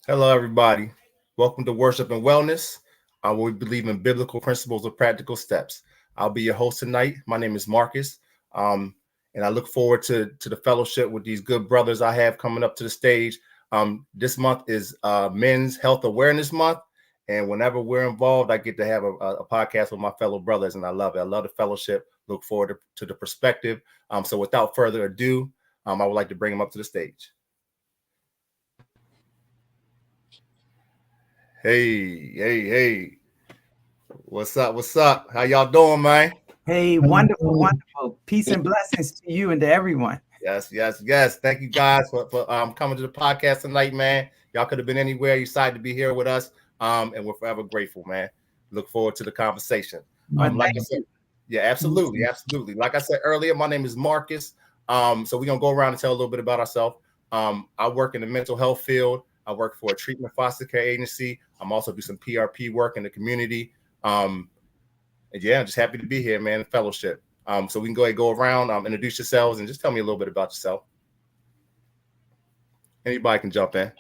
Hello, everybody. Welcome to Worship and Wellness, where we believe in biblical principles of practical steps. I'll be your host tonight. My name is Marcus, and I look forward to the fellowship with these good brothers I have coming up to the stage. This month is Men's Health Awareness Month, and whenever we're involved, I get to have a podcast with my fellow brothers, and I love it. I love the fellowship. Look forward to the perspective. So without further ado, I would like to bring them up to the stage. Hey. What's up? How y'all doing, man? Hey, wonderful. Peace and blessings to you and to everyone. Yes. Thank you guys for coming to the podcast tonight, man. Y'all could have been anywhere. You decided to be here with us. And we're forever grateful, man. Look forward to the conversation. Like I said, yeah, absolutely. Like I said earlier, my name is Marcus. So we're gonna go around and tell a little bit about ourselves. I work in the mental health field. I work for a treatment foster care agency. I'm also do some PRP work in the community. And yeah, I'm just happy to be here, man. Fellowship. So we can go ahead and go around, introduce yourselves, and just tell me a little bit about yourself. Anybody can jump in.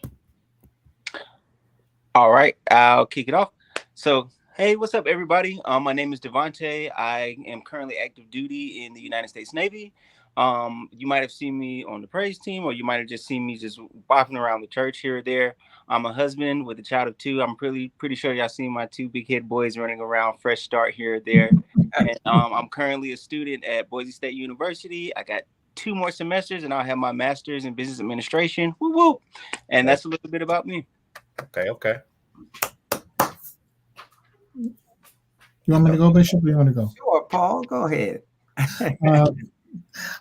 All right, I'll kick it off. So, hey, what's up, everybody? My name is Devontae. I am currently active duty in the United States Navy. You might have seen me on the praise team, or you might have just seen me just bopping around the church here or there. I'm a husband with a child of 2. I'm pretty sure y'all seen my 2 big head boys running around, fresh start here or there. And I'm currently a student at Boise State University. I got 2 more semesters, and I'll have my master's in business administration. Woo woo! And that's a little bit about me. Okay. You want me to go, Bishop, or you want to go? Sure, Paul, go ahead.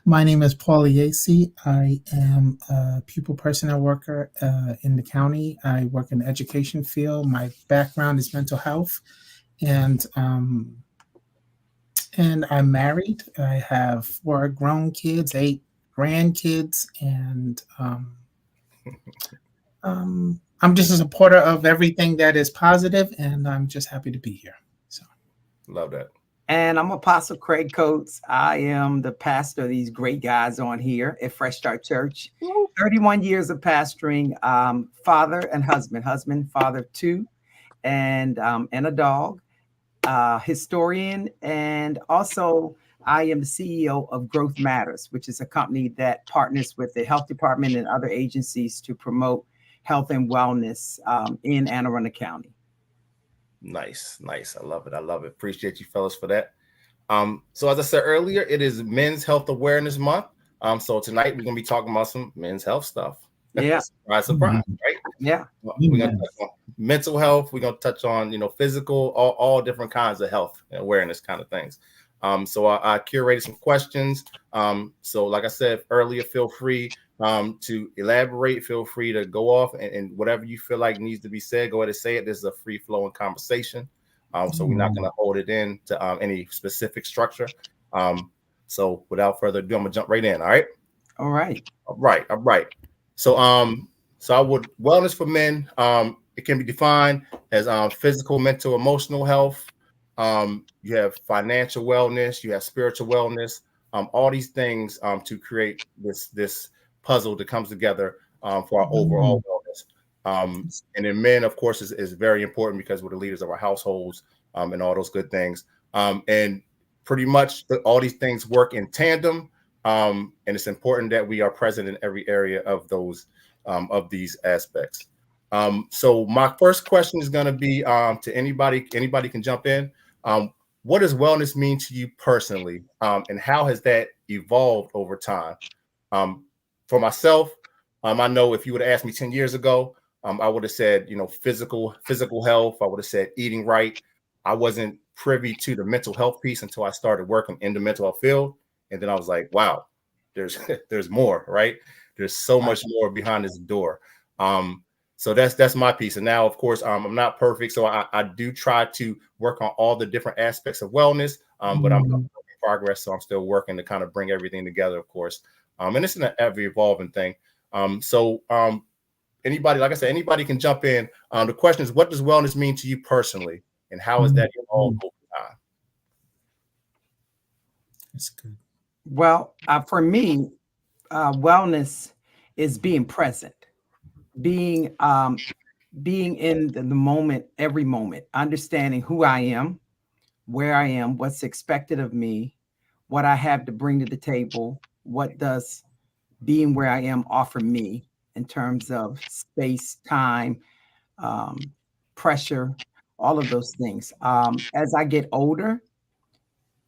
My name is Paul Yacy. I am a pupil personnel worker in the county. I work in the education field. My background is mental health, and I'm married. I have 4 grown kids, 8 grandkids, and I'm just a supporter of everything that is positive, and I'm just happy to be here. So, love that. And I'm Apostle Craig Coates. I am the pastor of these great guys on here at Fresh Start Church. 31 years of pastoring, father and husband, father of two, and a dog, historian, and also I am the CEO of Growth Matters, which is a company that partners with the health department and other agencies to promote health and wellness in Anne Arundel County. Nice. I love it. Appreciate you fellas for that. So as I said earlier, it is Men's Health Awareness Month. So tonight we're gonna be talking about some men's health stuff. Yeah. surprise, right? Yeah. We're gonna touch on mental health. We're gonna touch on physical, all different kinds of health and awareness kind of things. So I curated some questions. So like I said earlier, feel free to elaborate. Feel free to go off and whatever you feel like needs to be said, go ahead and say it. This is a free flowing conversation. So we're not going to hold it in to any specific structure. So without further ado, I'm gonna jump right in. All right. All right. So wellness for men. It can be defined as physical, mental, emotional health. You have financial wellness. You have spiritual wellness. All these things to create this puzzle that comes together for our overall wellness. And then men, of course, is very important because we're the leaders of our households and all those good things. And pretty much all these things work in tandem. And it's important that we are present in every area of those of these aspects. So my first question is going to be to anybody. Anybody can jump in. What does wellness mean to you personally? And how has that evolved over time? For myself, I know if you would have asked me 10 years ago, I would have said, physical health. I would have said eating right. I wasn't privy to the mental health piece until I started working in the mental health field. And then I was like, wow, there's more, right? There's so much more behind this door. So that's my piece. And now, of course, I'm not perfect. So I do try to work on all the different aspects of wellness, but I'm in progress. So I'm still working to kind of bring everything together, of course. And it's an ever evolving thing. Anybody, like I said, anybody can jump in. The question is, what does wellness mean to you personally? And how has that evolved over time? That's good. Well, for me, wellness is being present, being in the moment, every moment, understanding who I am, where I am, what's expected of me, what I have to bring to the table, what does being where I am offer me in terms of space, time, pressure, all of those things. As I get older,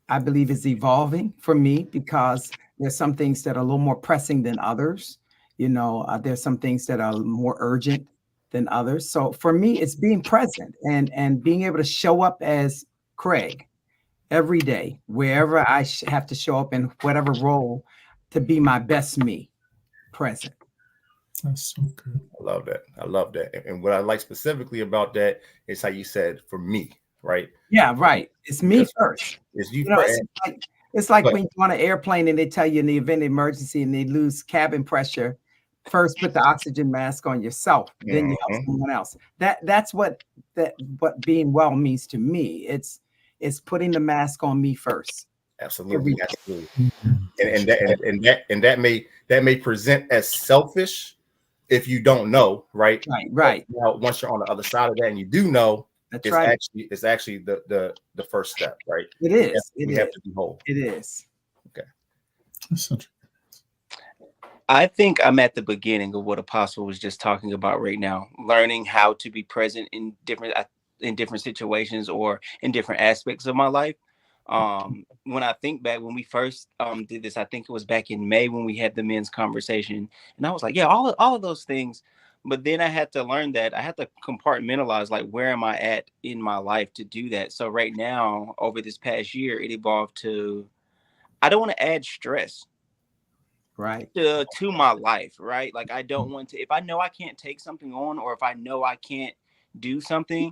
I believe it's evolving for me because there's some things that are a little more pressing than others. There's some things that are more urgent than others. So for me, it's being present and being able to show up as Craig every day, wherever I have to show up in whatever role, to be my best me, present. That's so good. I love that. And what I like specifically about that is how you said, for me, right? Yeah, right. It's me first. It's you first. It's like when you're on an airplane and they tell you in the event of emergency and they lose cabin pressure, first put the oxygen mask on yourself, then you help someone else. That's what being well means to me. It's putting the mask on me first. Absolutely. And that may present as selfish if you don't know, right? Right. Now, once you're on the other side of that and you do know, that's right. It's actually the first step, right? It is. You have to be whole. It is. Okay. I think I'm at the beginning of what Apostle was just talking about right now, learning how to be present in different situations or in different aspects of my life. When I think back when we first did this, I think it was back in May when we had the men's conversation, and I was like, yeah, all of those things. But then I had to learn that I had to compartmentalize, like, where am I at in my life to do that? So right now, over this past year, it evolved to, I don't want to add stress to my life, right? Like, I don't want to, if I know I can't take something on, or if I know I can't do something,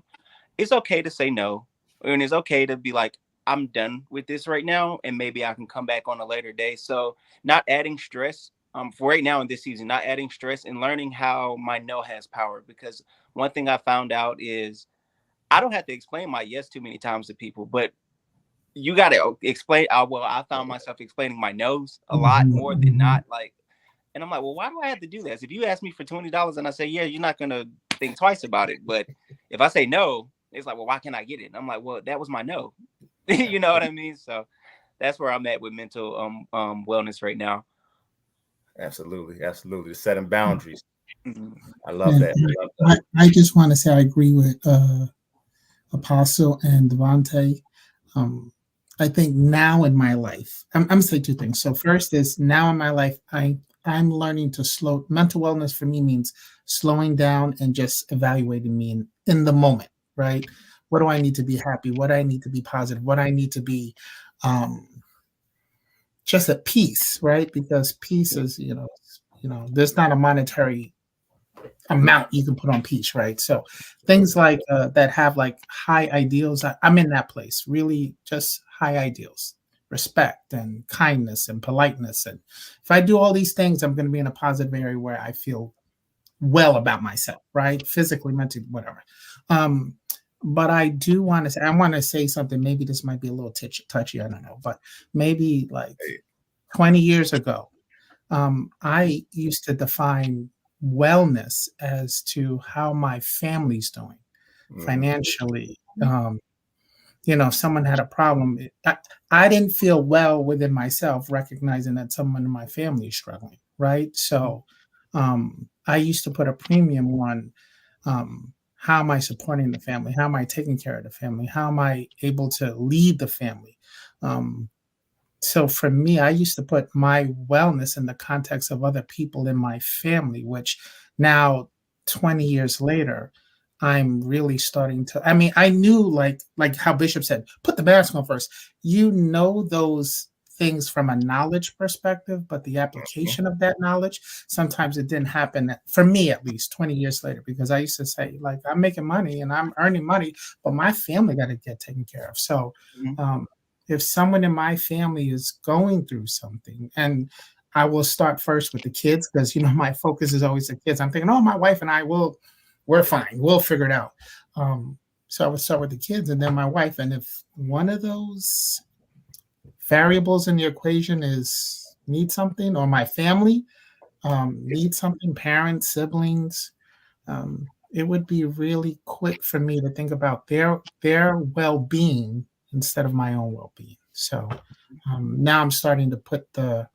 it's okay to say no. And it's okay to be like, I'm done with this right now, and maybe I can come back on a later day. So not adding stress for right now in this season, not adding stress, and learning how my no has power. Because one thing I found out is I don't have to explain my yes too many times to people, but you got to explain. Well, I found myself explaining my no's a lot more than not. Like, and I'm like, well, why do I have to do this? If you ask me for $20 and I say, yeah, you're not going to think twice about it. But if I say no, it's like, well, why can't I get it? And I'm like, well, that was my no. You know what I mean? So that's where I'm at with mental wellness right now. Absolutely. Absolutely. Setting boundaries. Mm-hmm. I love that. I just want to say I agree with Apostle and Devontae. I think now in my life, I'm going to say two things. So first is now in my life, I'm learning to slow. Mental wellness for me means slowing down and just evaluating me in the moment, right? What do I need to be happy? What do I need to be positive? What I need to be just at peace, right? Because peace is, there's not a monetary amount you can put on peace, right? So things like that have like high ideals, I'm in that place, really just high ideals, respect and kindness and politeness. And if I do all these things, I'm going to be in a positive area where I feel well about myself, right? Physically, mentally, whatever. But I do want to say, I want to say something, maybe this might be a little touchy, I don't know, but maybe like 20 years ago, I used to define wellness as to how my family's doing financially. If someone had a problem, I didn't feel well within myself, recognizing that someone in my family is struggling, right? So I used to put a premium on how am I supporting the family? How am I taking care of the family? How am I able to lead the family? So for me, I used to put my wellness in the context of other people in my family, which now 20 years later, I'm really starting to, I knew like how Bishop said, put the mask on first. Those things from a knowledge perspective, but the application of that knowledge, sometimes it didn't happen for me, at least 20 years later, because I used to say like, I'm making money and I'm earning money, but my family got to get taken care of. So, if someone in my family is going through something, and I will start first with the kids, because my focus is always the kids. I'm thinking, oh, my wife and I we're fine. We'll figure it out. So I would start with the kids and then my wife. And if one of those variables in the equation need something, or my family needs something, parents, siblings, it would be really quick for me to think about their well-being instead of my own well-being. So now I'm starting to put the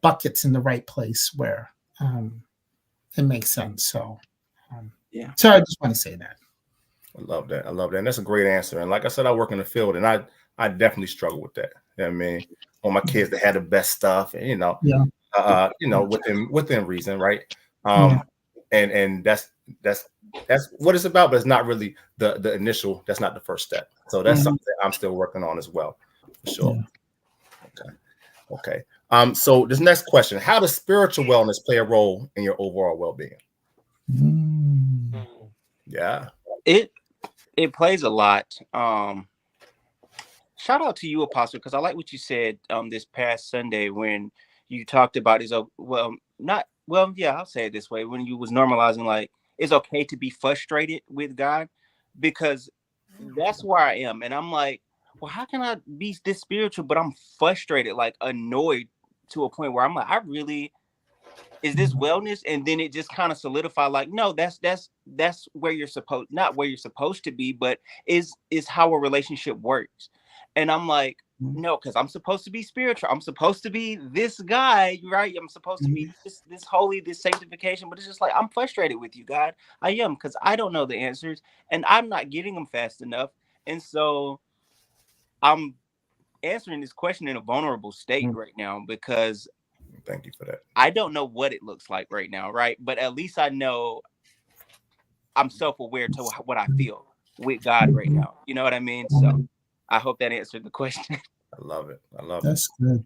buckets in the right place where it makes sense. So so I just want to say that. I love that. And that's a great answer. And like I said, I work in the field, and I definitely struggle with that. You know what I mean? All my kids, they had the best stuff, and within reason, right? And that's what it's about, but it's not really the initial. That's not the first step. So that's something I'm still working on as well, for sure. Okay. So this next question: how does spiritual wellness play a role in your overall well-being? Yeah, it plays a lot. Shout out to you, Apostle, because I like what you said this past Sunday when you talked about I'll say it this way, when you was normalizing like it's okay to be frustrated with God, because that's where I am. And I'm like, well, how can I be this spiritual, but I'm frustrated, like annoyed to a point where I'm like, is this wellness? And then it just kind of solidified like, no, that's where you're not where you're supposed to be, but is how a relationship works. And I'm like, no, because I'm supposed to be spiritual. I'm supposed to be this guy, right? I'm supposed to be this holy, this sanctification. But it's just like, I'm frustrated with you, God. I am, because I don't know the answers and I'm not getting them fast enough. And so I'm answering this question in a vulnerable state right now, because thank you for that. I don't know what it looks like right now, right? But at least I know I'm self-aware to what I feel with God right now. You know what I mean? So I hope that answered the question. I love it. That's good.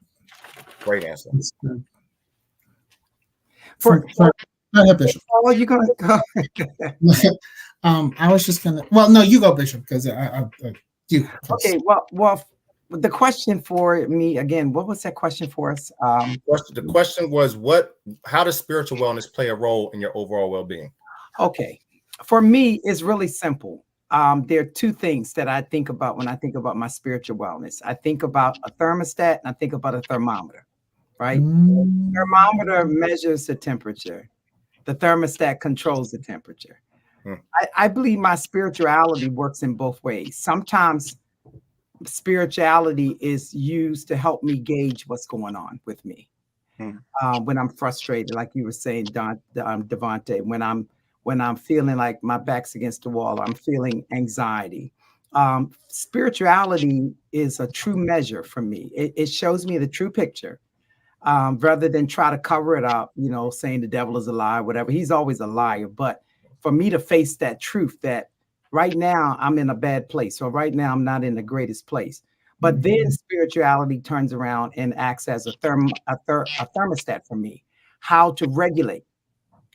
Great answer. That's good. Go ahead, Bishop. Oh, you're gonna go. I was just gonna. Well, no, you go, Bishop, because you. Okay. Well, the question for me again. What was that question for us? The question was, how does spiritual wellness play a role in your overall well-being? Okay. For me, it's really simple. there are two things that I think about when I think about my spiritual wellness. I think about a thermostat and I think about a thermometer, right? Thermometer measures the temperature. The thermostat controls the temperature. I believe my spirituality works in both ways. Sometimes spirituality is used to help me gauge what's going on with me. When I'm frustrated, like you were saying, Devontae, when I'm feeling like my back's against the wall, I'm feeling anxiety. Spirituality is a true measure for me. It shows me the true picture, rather than try to cover it up, saying the devil is a liar, whatever. He's always a liar. But for me to face that truth that right now I'm in a bad place, or right now I'm not in the greatest place. But then spirituality turns around and acts as a thermostat for me, how to regulate.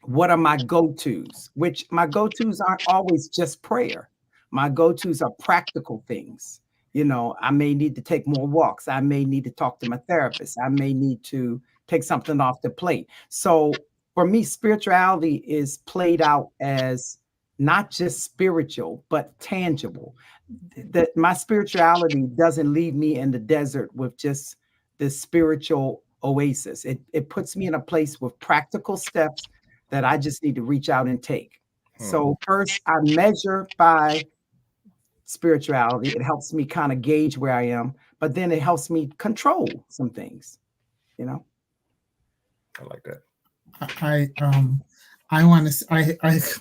What are my go-tos? Which my go-tos aren't always just prayer. My go-tos are practical things. I may need to take more walks. I may need to talk to my therapist. I may need to take something off the plate. So for me, spirituality is played out as not just spiritual, but tangible. That my spirituality doesn't leave me in the desert with just this spiritual oasis. It puts me in a place with practical steps that I just need to reach out and take. So first, I measure by spirituality. It helps me kind of gauge where I am, but then it helps me control some things. I like that. I want to.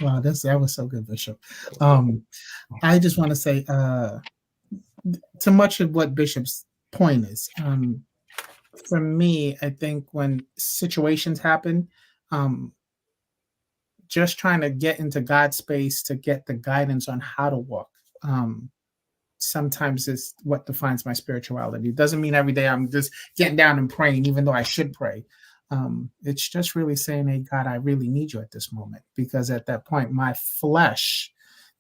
Wow, that was so good, Bishop. I just want to say, to much of what Bishop's point is, for me, I think when situations happen, just trying to get into God's space to get the guidance on how to walk. Sometimes is what defines my spirituality. It doesn't mean every day I'm just getting down and praying, even though I should pray. It's just really saying, hey, God, I really need you at this moment. Because at that point, my flesh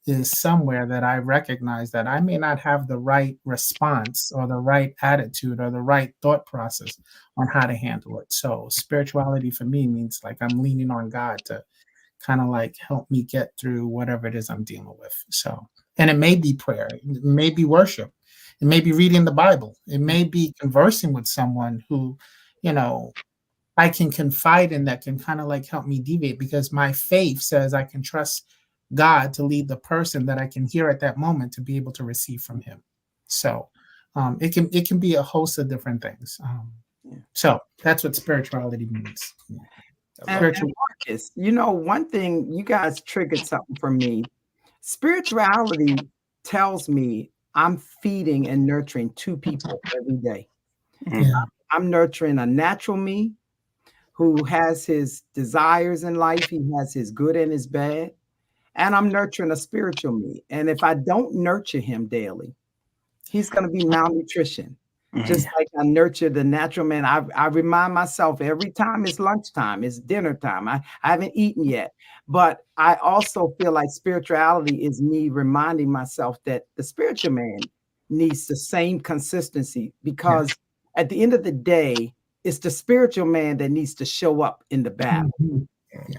is somewhere that I recognize that I may not have the right response or the right attitude or the right thought process on how to handle it. So spirituality for me means like I'm leaning on God to kind of like help me get through whatever it is I'm dealing with. So, and it may be prayer, it may be worship, it may be reading the Bible, it may be conversing with someone who, I can confide in, that can kind of like help me deviate, because my faith says I can trust God to lead the person that I can hear at that moment to be able to receive from him. So it can be a host of different things. So that's what spirituality means. And Marcus, one thing, you guys triggered something for me. Spirituality tells me I'm feeding and nurturing two people every day. Yeah. I'm nurturing a natural me who has his desires in life. He has his good and his bad. And I'm nurturing a spiritual me. And if I don't nurture him daily, he's going to be malnutrition. Just like I nurture the natural man. I remind myself every time it's lunchtime, it's dinner time. I haven't eaten yet. But I also feel like spirituality is me reminding myself that the spiritual man needs the same consistency, because at the end of the day, it's the spiritual man that needs to show up in the battle.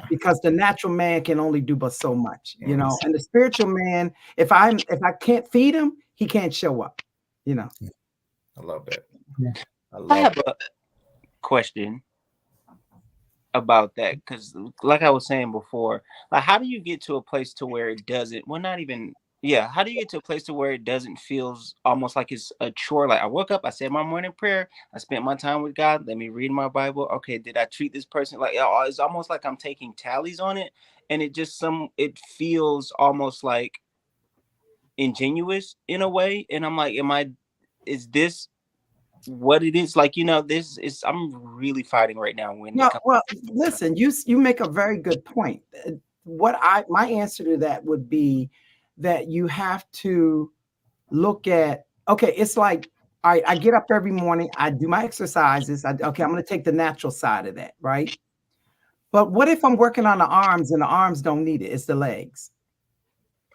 Because the natural man can only do but so much, and the spiritual man, if I can't feed him, he can't show up, I love that. Yeah. I have a question about that, because like I was saying before, like, how do you get to a place to where it doesn't, well, not even, how do you get to a place to where it doesn't feel almost like it's a chore? Like, I woke up, I said my morning prayer, I spent my time with God, let me read my Bible. Okay, did I treat this person like, it's almost like I'm taking tallies on it, and it feels almost like ingenuous in a way, and I'm like, is this what it is? Like, this is, I'm really fighting right now when well, listen, you make a very good point. My answer to that would be that you have to look at, okay, it's like, all right, I get up every morning, I do my exercises. I'm going to take the natural side of that, right? But what if I'm working on the arms and the arms don't need it? It's the legs.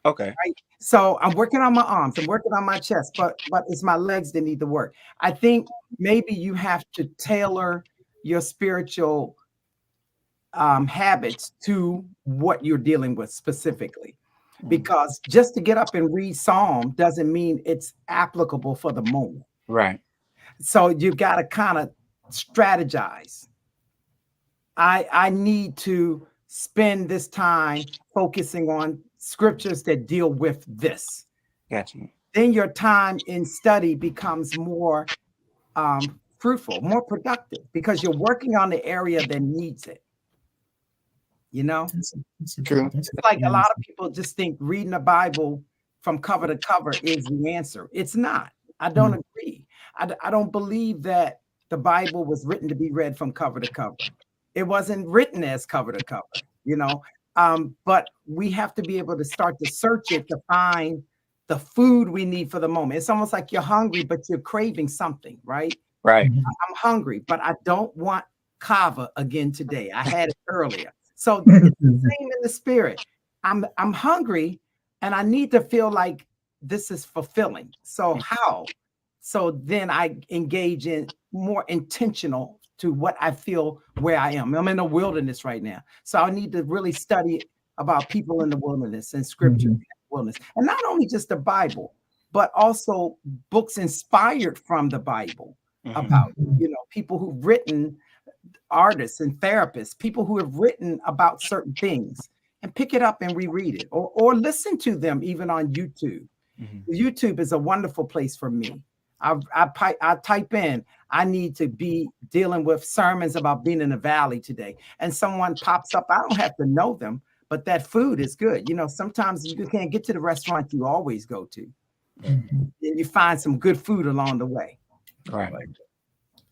Okay. Right? So I'm working on my arms, I'm working on my chest, but it's my legs that need the work. I think maybe you have to tailor your spiritual habits to what you're dealing with specifically. because just to get up and read Psalm doesn't mean it's applicable for the moment. Right. So you got to kind of strategize. I need to spend this time focusing on scriptures that deal with this. Gotcha. Then your time in study becomes more fruitful, more productive, because you're working on the area that needs it. You know, True. it's like a lot of people just think reading the Bible from cover to cover is the answer. It's not. I don't agree. I don't believe that the Bible was written to be read from cover to cover. It wasn't written as cover to cover, you know. But we have to be able to start to search it to find the food we need for the moment. It's almost like you're hungry, but you're craving something, right? Right. I'm hungry, but I don't want kava again today. I had it earlier. So it's the same in the spirit. I'm hungry and I need to feel like this is fulfilling. So how? So then I engage in more intentional to what I feel where I am. I'm in the wilderness right now. So I need to really study about people in the wilderness and scripture in the wilderness. And not only just the Bible, but also books inspired from the Bible about, you know, people who've written, artists and therapists, people who have written about certain things, and pick it up and reread it or listen to them even on YouTube. YouTube is a wonderful place for me. I type in, I need to be dealing with sermons about being in the valley today. And someone pops up. I don't have to know them, but that food is good. You know, sometimes you can't get to the restaurant you always go to. And you find some good food along the way. Right.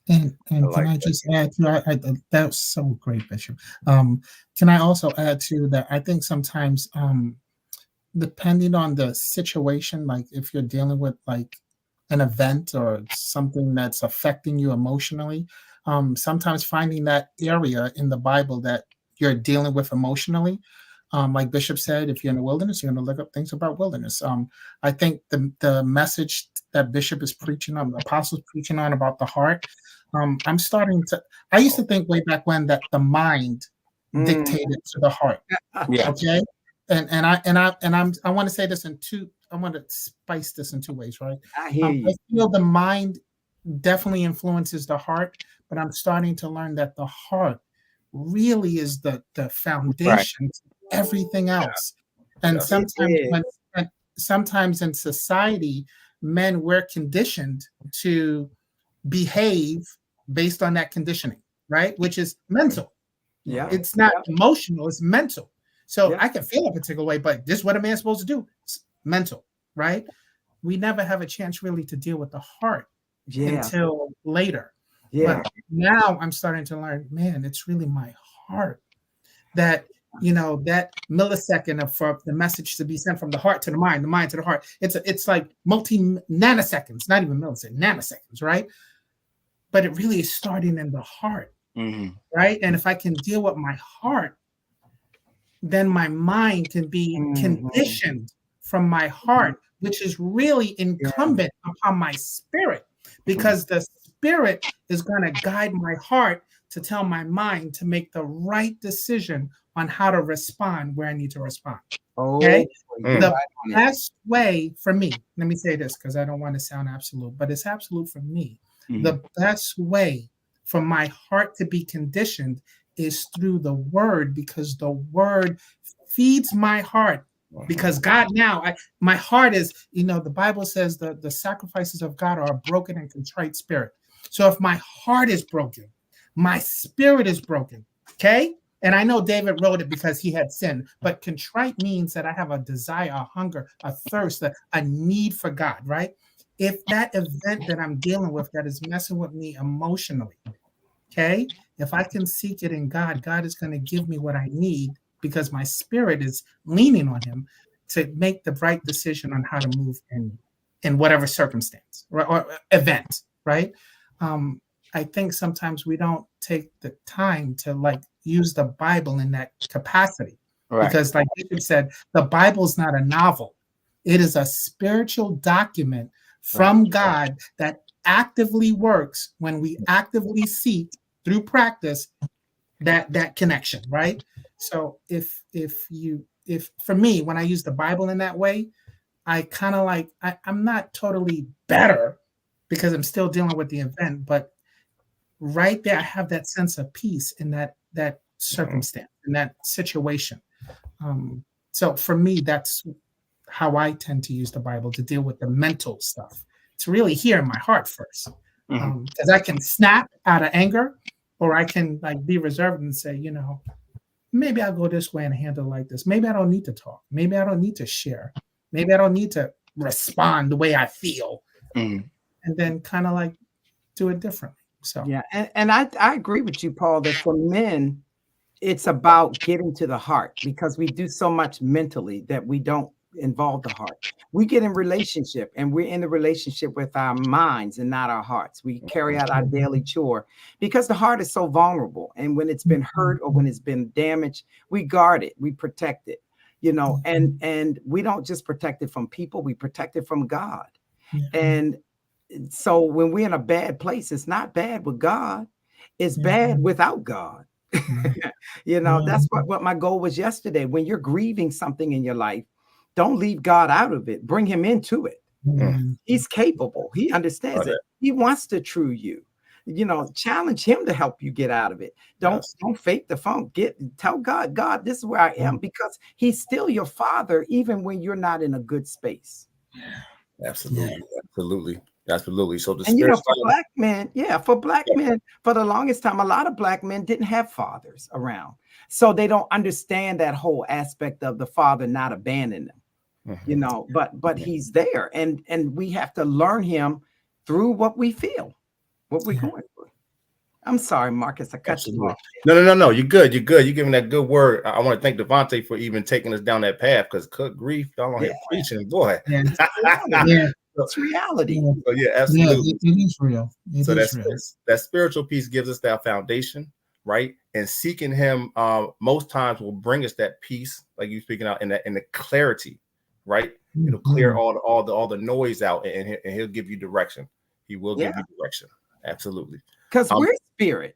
And can I just add to that was so great, Bishop. Can I also add to that? I think sometimes, depending on the situation, like if you're dealing with like an event or something that's affecting you emotionally, sometimes finding that area in the Bible that you're dealing with emotionally, like Bishop said, if you're in the wilderness, you're going to look up things about wilderness. I think the message that Bishop is preaching on, the apostles preaching on about the heart, I'm starting to. I used to think way back when that the mind dictated to the heart. Yeah. Okay, I want to say this in two. I want to spice this in two ways, right? I hear you. I feel the mind definitely influences the heart, but I'm starting to learn that the heart really is the foundation to everything else. And sometimes in society, men we're conditioned to behave based on that conditioning, right? Which is mental. Yeah. It's not emotional, it's mental. So I can feel a particular way, but this is what a man's supposed to do. It's mental, right? We never have a chance really to deal with the heart until later. But now I'm starting to learn, man, it's really my heart that, you know, that millisecond for the message to be sent from the heart to the mind to the heart. It's like multi nanoseconds, not even milliseconds, nanoseconds, right? But it really is starting in the heart, right? And if I can deal with my heart, then my mind can be conditioned from my heart, which is really incumbent upon my spirit, because the spirit is going to guide my heart to tell my mind to make the right decision on how to respond where I need to respond. Okay. The best way for me, let me say this because I don't want to sound absolute, but it's absolute for me. The best way for my heart to be conditioned is through the word, because the word feeds my heart. Because God now, my heart is, you know, the Bible says the sacrifices of God are a broken and contrite spirit. So if my heart is broken, my spirit is broken, okay? And I know David wrote it because he had sinned, but contrite means that I have a desire, a hunger, a thirst, a need for God, right? If that event that I'm dealing with that is messing with me emotionally, okay, if I can seek it in God, God is going to give me what I need because my spirit is leaning on him to make the right decision on how to move in whatever circumstance or event, right? I think sometimes we don't take the time to like use the Bible in that capacity. Right. Because like Bishop said, the Bible is not a novel. It is a spiritual document from God that actively works when we actively seek through practice that connection, right? So if you if for me, when I use the Bible in that way, I kind of like, I'm not totally better because I'm still dealing with the event, but right there, I have that sense of peace in that circumstance, in that situation. So for me, that's how I tend to use the Bible to deal with the mental stuff. It's really here in my heart first, because I can snap out of anger, or I can like be reserved and say, maybe I'll go this way and handle it like this. Maybe I don't need to talk. Maybe I don't need to share. Maybe I don't need to respond the way I feel, and then kind of like do it differently. So yeah, and I agree with you, Paul, that for men, it's about getting to the heart, because we do so much mentally that we don't involve the heart. We get in relationship, and we're in the relationship with our minds and not our hearts. We carry out our daily chore because the heart is so vulnerable. And when it's been hurt or when it's been damaged, we guard it, we protect it, and we don't just protect it from people, we protect it from God. And so when we're in a bad place, it's not bad with God, it's bad without God. That's what my goal was yesterday. When you're grieving something in your life, don't leave God out of it. Bring him into it. He's capable. He understands it. He wants to true you. Challenge him to help you get out of it. Don't fake the funk. Tell God, this is where I am, because he's still your father, even when you're not in a good space. Absolutely. So the for black men, for the longest time, a lot of black men didn't have fathers around. So they don't understand that whole aspect of the father not abandoning them. But he's there, and we have to learn him through what we feel, what we're going through. I'm sorry, Marcus, I cut you off. No. You're good. You're giving that good word. I want to thank Devontae for even taking us down that path, because good grief, y'all on here preaching, boy. It's reality. So absolutely. It is real. That spiritual piece gives us that foundation, right? And seeking him most times will bring us that peace, like you speaking out, in the clarity, right? It'll clear all the noise out, and he'll give you direction. He will give you direction. Absolutely. Because we're spirit.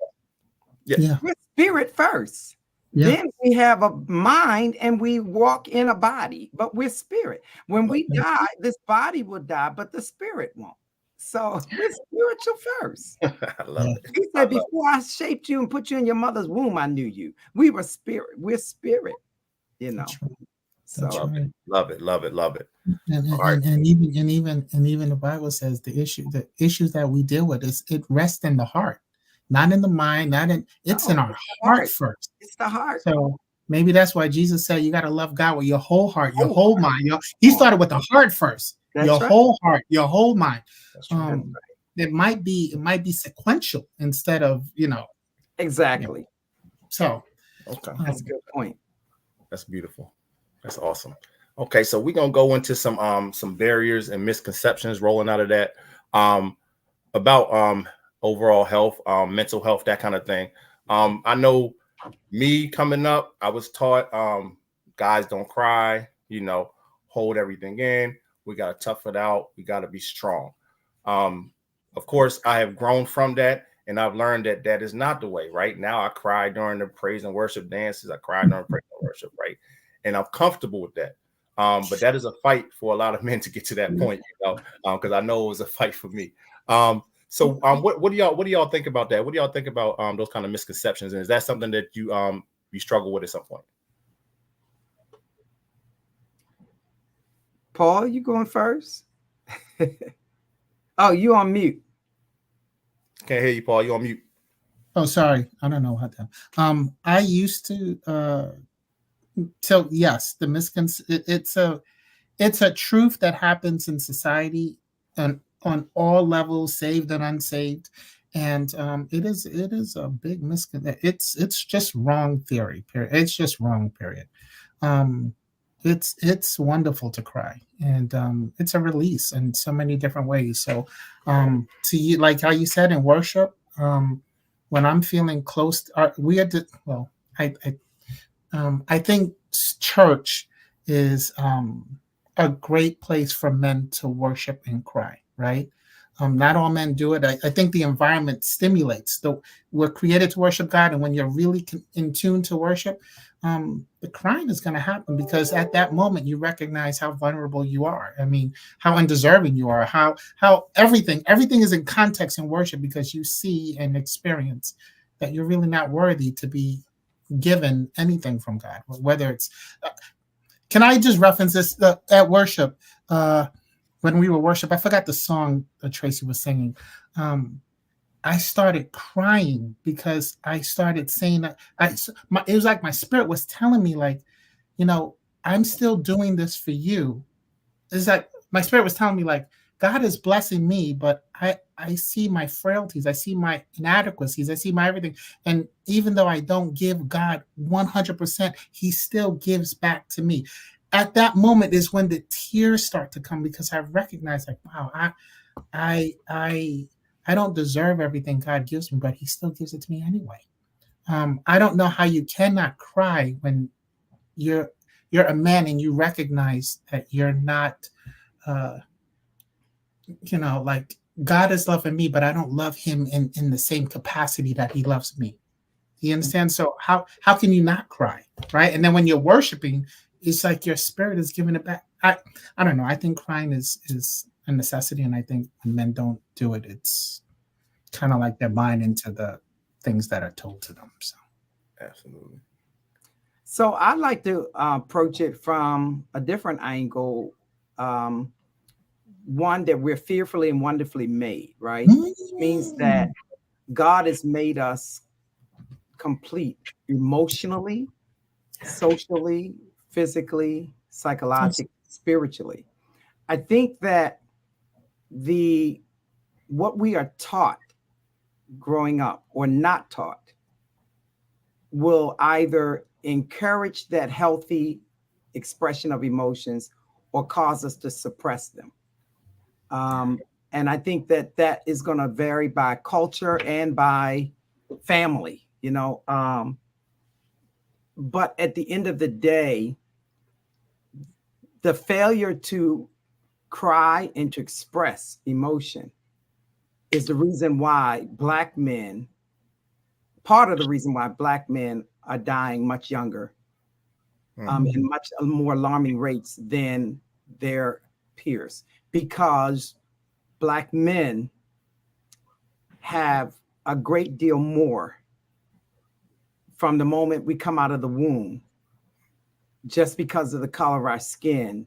We're spirit first. Then we have a mind and we walk in a body, but we're spirit. When we die, this body will die, but the spirit won't. So we're spiritual first. I love it. He said, before I shaped you and put you in your mother's womb, I knew you. We were spirit. We're spirit. That's right. So love it. And even the Bible says the issues that we deal with it rests in the heart, not in the mind, it's in our heart first. It's the heart. So maybe that's why Jesus said you got to love God with your whole heart, your whole mind. He started with the heart first. Your whole heart, your whole mind. It might be sequential instead of exactly. So that's a good point. That's beautiful. That's awesome. Okay, so we're gonna go into some barriers and misconceptions rolling out of that about overall health, mental health, that kind of thing. I know me coming up, I was taught guys don't cry, hold everything in. We gotta tough it out. We gotta be strong. Of course, I have grown from that, and I've learned that is not the way. Right now, I cry during the praise and worship dances. I cry during praise and worship, right? And I'm comfortable with that. But that is a fight for a lot of men to get to that point, because I know it was a fight for me. So what do y'all think about that? What do y'all think about those kind of misconceptions? And is that something that you struggle with at some point? Paul, you going first? Oh, you on mute. Can't hear you, Paul. You on mute. Oh, sorry. I don't know how to. I used to. So yes, it's a truth that happens in society and on all levels, saved and unsaved, and it is a big misconception. It's just wrong theory. Period. It's just wrong. Period. It's wonderful to cry, and it's a release in so many different ways. So, to you, like how you said in worship, when I'm feeling close, we had to. Well, I think church is a great place for men to worship and cry, right? Not all men do it. I think the environment stimulates. We're created to worship God, and when you're really in tune to worship, the crying is going to happen because at that moment you recognize how vulnerable you are. I mean, how undeserving you are. How everything is in context in worship because you see and experience that you're really not worthy to be given anything from God. Whether it's, can I just reference this at worship? When we were worship, I forgot the song that Tracy was singing. I started crying because I started saying that it was like my spirit was telling me, like, I'm still doing this for you. It's like my spirit was telling me, like, God is blessing me, but I see my frailties, I see my inadequacies, I see my everything. And even though I don't give God 100%, he still gives back to me. At that moment is when the tears start to come because I recognize, like, wow, I don't deserve everything God gives me, but he still gives it to me anyway. I don't know how you cannot cry when you're a man and you recognize that you're not, like, God is loving me, but I don't love him in the same capacity that he loves me. You understand? So how can you not cry, right? And then when you're worshiping, it's like your spirit is giving it back. I don't know. I think crying is a necessity, and I think when men don't do it, it's kind of like they're buying into the things that are told to them. So, absolutely. So I like to approach it from a different angle. One, that we're fearfully and wonderfully made, right? Which means that God has made us complete emotionally, socially, physically, psychologically, spiritually. I think that what we are taught growing up or not taught will either encourage that healthy expression of emotions or cause us to suppress them. And I think that is going to vary by culture and by family, but at the end of the day, the failure to cry and to express emotion is the reason why part of the reason why Black men are dying much younger, in much more alarming rates than their peers, because Black men have a great deal more from the moment we come out of the womb. Just because of the color of our skin,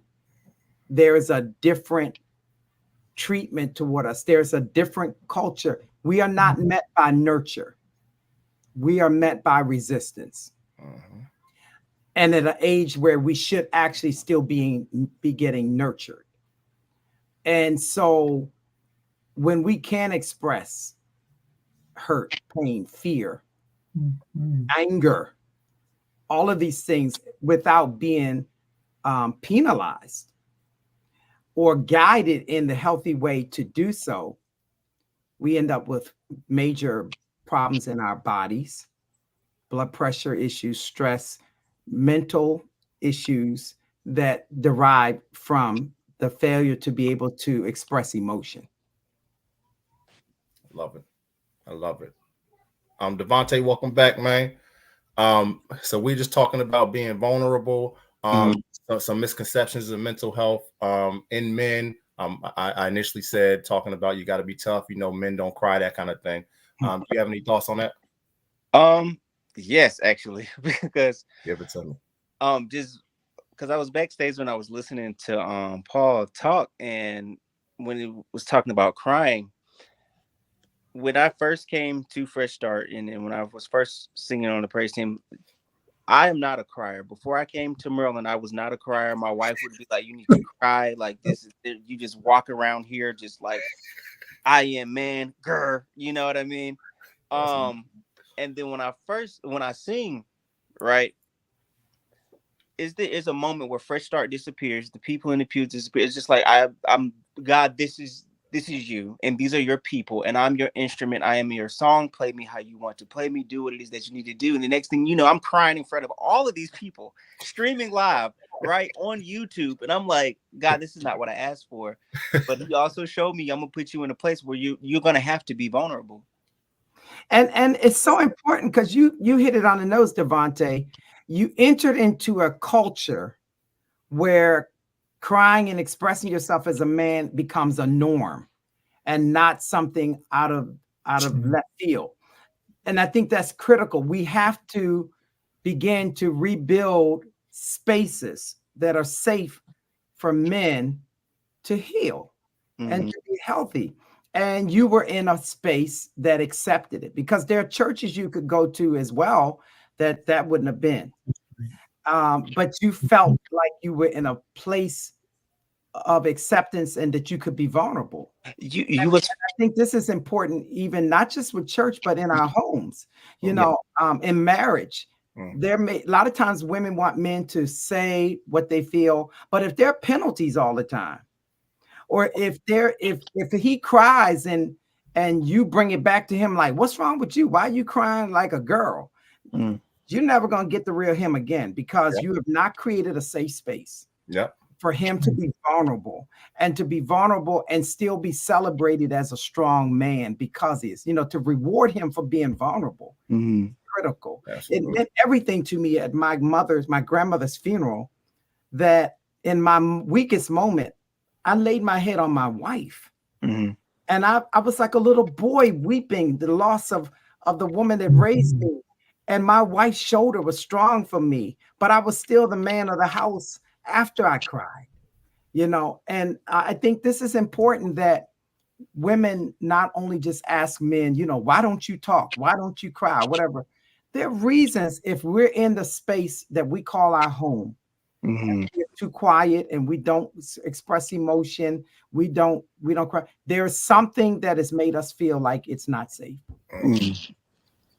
there is a different treatment toward us. There's a different culture. We are not met by nurture. We are met by resistance. And at an age where we should actually still be getting nurtured. And so when we can express hurt, pain, fear, anger, all of these things without being penalized or guided in the healthy way to do so, we end up with major problems in our bodies, blood pressure issues, stress, mental issues that derive from the failure to be able to express emotion. Love it. I love it. Devontae, welcome back, man. So we're just talking about being vulnerable, some misconceptions of mental health in men. I initially said talking about you got to be tough, men don't cry, that kind of thing. Do you have any thoughts on that? Yes, actually, because give it to me. Just because I was backstage when I was listening to Paul talk, and when he was talking about crying, when I first came to Fresh Start and when I was first singing on the praise team, I am not a crier. Before I came to Maryland, I was not a crier. My wife would be like, "You need to cry. Like this is you just walk around here just like I am man, grr." You know what I mean? And then when I sing, right, is a moment where Fresh Start disappears. The people in the pews disappear. It's just like I'm God. This is you, and these are your people, and I'm your instrument. I am your song. Play me how you want to play me. Do what it is that you need to do. And the next thing you know, I'm crying in front of all of these people, streaming live. right, on YouTube. And I'm like, God, this is not what I asked for. But he also showed me, I'm gonna put you in a place where you're gonna have to be vulnerable. And it's so important because you hit it on the nose, Devontae. You entered into a culture where crying and expressing yourself as a man becomes a norm and not something out of left field. And I think that's critical. We have to begin to rebuild spaces that are safe for men to heal and to be healthy. And you were in a space that accepted it, because there are churches you could go to as well that wouldn't have been. But you felt like you were in a place of acceptance and that you could be vulnerable. I think this is important, even not just with church, but in our homes, you know, in marriage. A lot of times women want men to say what they feel, but if there are penalties all the time, or if he cries and you bring it back to him, like, what's wrong with you? Why are you crying like a girl? You're never going to get the real him again, because you have not created a safe space for him to be vulnerable, and to be vulnerable and still be celebrated as a strong man, because he is, you know, to reward him for being vulnerable. Critical. It meant everything to me at my grandmother's funeral, that in my weakest moment, I laid my head on my wife. And I was like a little boy weeping the loss of the woman that raised me. And my wife's shoulder was strong for me, but I was still the man of the house after I cried, you know. And I think this is important, that women not only just ask men, you know, why don't you talk? Why don't you cry? Whatever. There are reasons. If we're in the space that we call our home, and we're too quiet and we don't express emotion, we don't cry, there's something that has made us feel like it's not safe.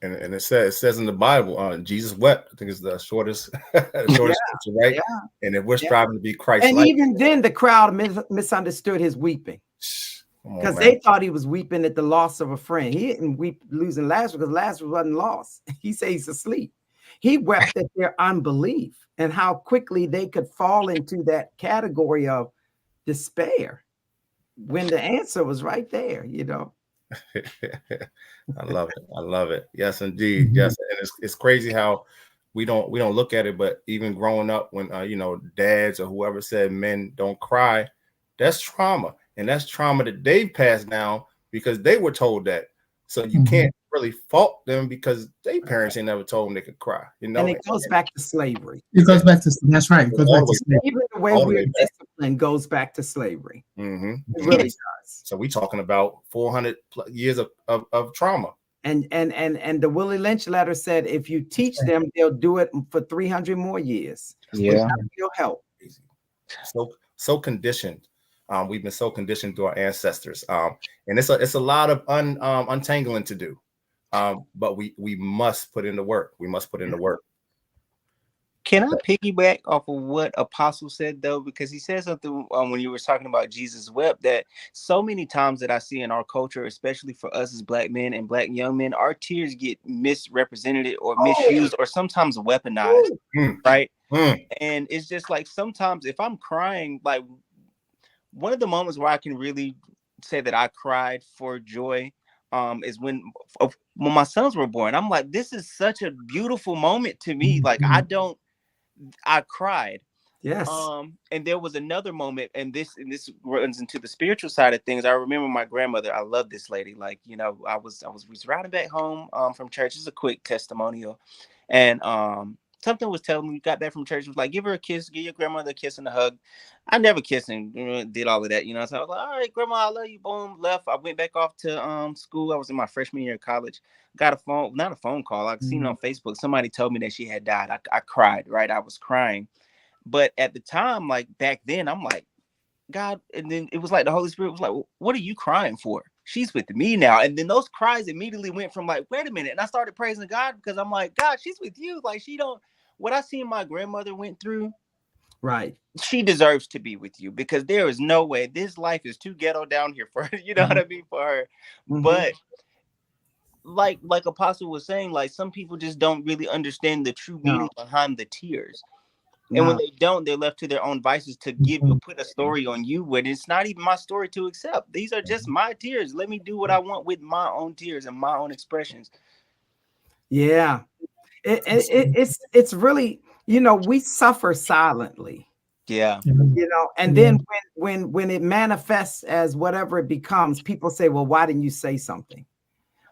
And it says in the Bible, Jesus wept. I think it's the shortest scripture, right? And if we're striving to be Christ-like, and even then the crowd misunderstood his weeping, because they thought he was weeping at the loss of a friend. He didn't weep losing Lazarus, because Lazarus wasn't lost. He said he's asleep. He wept at their unbelief and how quickly they could fall into that category of despair when the answer was right there, you know. I love it. I love it. Yes, indeed. Yes, and it's crazy how we don't look at it, but even growing up, when you know, dads or whoever said men don't cry, that's trauma, and that's trauma that they've passed down because they were told that. So you can't really fault them, because their parents ain't never told them they could cry, you know. And it goes back to slavery. It goes back to, that's right. It goes back to slavery. Even the way we're disciplined goes back to slavery. It really does. So we're talking about 400 years of trauma. And the Willie Lynch letter said, if you teach them, they'll do it for 300 more years. Without your help. So conditioned. We've been so conditioned through our ancestors. And it's a lot of untangling to do. But we must put in the work. We must put in the work. Can I piggyback off of what Apostle said, though? Because he said something when you were talking about Jesus wept, that so many times that I see in our culture, especially for us as Black men and Black young men, our tears get misrepresented or misused or sometimes weaponized, right? And it's just like, sometimes if I'm crying, like, one of the moments where I can really say that I cried for joy is when my sons were born. I'm like, this is such a beautiful moment to me. Like, I cried. Yes. And there was another moment, and this runs into the spiritual side of things. I remember my grandmother. I love this lady. Like, you know, I was riding back home from church. This is a quick testimonial, and something was telling me, got back from church, was like, give her a kiss, give your grandmother a kiss and a hug. I never kissed and did all of that, you know. So I was like, all right, grandma, I love you. Boom, left. I went back off to school. I was in my freshman year of college. Got not a phone call. I seen it on Facebook. Somebody told me that she had died. I cried, right? I was crying. But at the time, like back then, I'm like, God, and then it was like the Holy Spirit was like, well, what are you crying for? She's with me now. And then those cries immediately went from like, wait a minute. And I started praising God, because I'm like, God, she's with you. Like, what I seen my grandmother went through, right? She deserves to be with you, because there is no way, this life is too ghetto down here for her, you know what I mean, for her. But like Apostle was saying, like, some people just don't really understand the true meaning behind the tears. And when they don't, they're left to their own vices to give or put a story on you when it's not even my story to accept. These are just my tears. Let me do what I want with my own tears and my own expressions. Yeah. It's really, we suffer silently. Yeah. And then when it manifests as whatever it becomes, people say, well, why didn't you say something?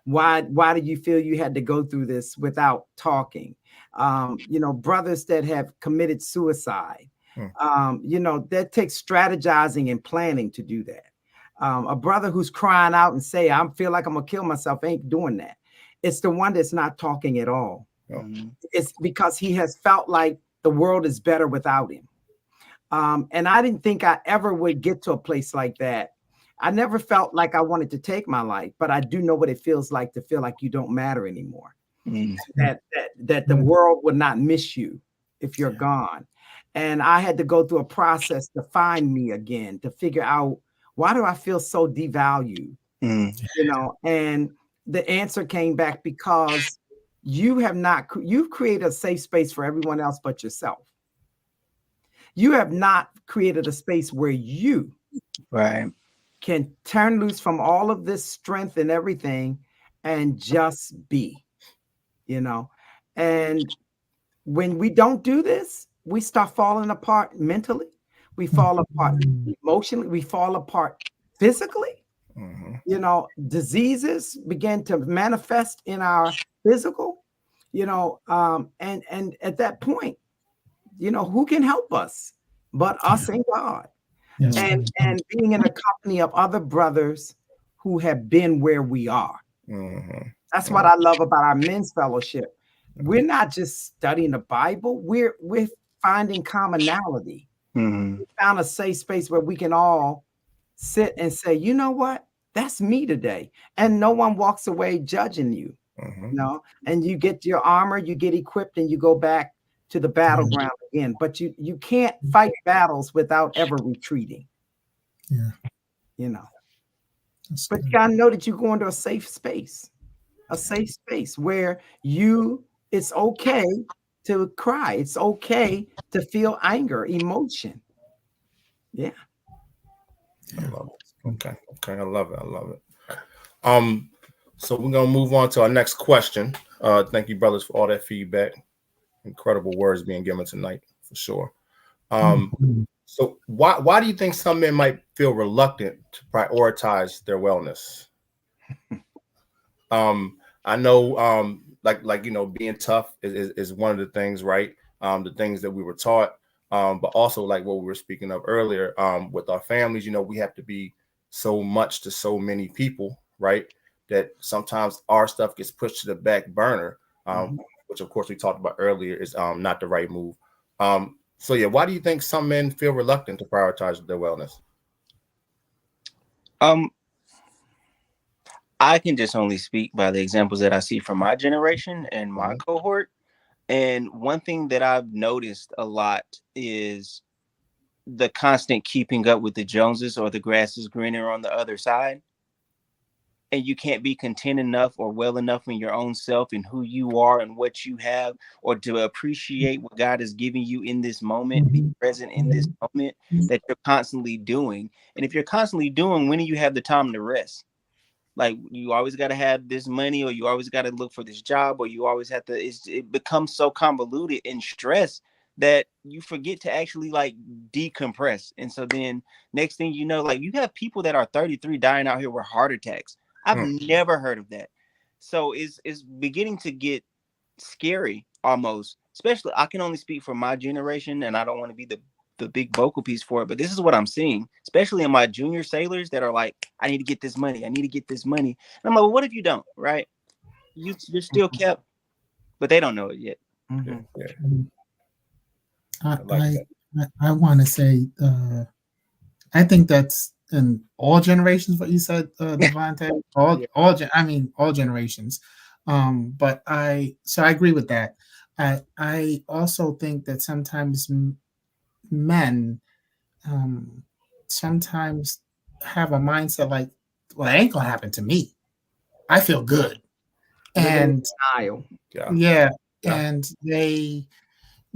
Why did you feel you had to go through this without talking? Brothers that have committed suicide, that takes strategizing and planning to do that. A brother who's crying out and say, I feel like I'm gonna kill myself, ain't doing that. It's the one that's not talking at all. Mm-hmm. It's because he has felt like the world is better without him. And I didn't think I ever would get to a place like that. I never felt like I wanted to take my life, but I do know what it feels like to feel like you don't matter anymore. Mm-hmm. That the world would not miss you if you're gone. And I had to go through a process to find me again, to figure out, why do I feel so devalued? And the answer came back because you've created a safe space for everyone else but yourself. You have not created a space where you can turn loose from all of this strength and everything and just be, and when we don't do this, we start falling apart mentally. We fall apart emotionally. We fall apart physically. Diseases begin to manifest in our physical, and at that point, who can help us but us and God? And being in the company of other brothers who have been where we are. That's what I love about our men's fellowship. We're not just studying the Bible. We're finding commonality. We found a safe space where we can all sit and say, you know what? That's me today. And no one walks away judging you. And you get your armor, you get equipped, and you go back to the battleground again. But you can't fight battles without ever retreating. But you gotta know that you go into a safe space where it's okay to cry. It's okay to feel anger, emotion. Yeah. I love it. Okay. I love it. So we're gonna move on to our next question. Thank you, brothers, for all that feedback. Incredible words being given tonight, for sure. So why do you think some men might feel reluctant to prioritize their wellness? I know, being tough is one of the things, right? The things that we were taught, but also like what we were speaking of earlier, with our families, we have to be so much to so many people, right? That sometimes our stuff gets pushed to the back burner, which of course we talked about earlier is not the right move. So yeah, why do you think some men feel reluctant to prioritize their wellness? I can just only speak by the examples that I see from my generation and my cohort. And one thing that I've noticed a lot is the constant keeping up with the Joneses, or the grass is greener on the other side. And you can't be content enough or well enough in your own self and who you are and what you have, or to appreciate what God is giving you in this moment, be present in this moment, that you're constantly doing. And if you're constantly doing, when do you have the time to rest? Like, you always got to have this money, or you always got to look for this job, or you always have to, it becomes so convoluted and stress that you forget to actually like decompress. And so then next thing you know, like, you have people that are 33 dying out here with heart attacks. I've never heard of that. So it's beginning to get scary almost, especially, I can only speak for my generation, and I don't want to be the big vocal piece for it, but this is what I'm seeing, especially in my junior sailors that are like, I need to get this money. I need to get this money. And I'm like, well, what if you don't, right? You're still kept, but they don't know it yet. I want to say, I think that's in all generations, what you said, Devontae, all generations. But I agree with that. I also think that sometimes men sometimes have a mindset like, well, it ain't gonna happen to me. I feel good. And and they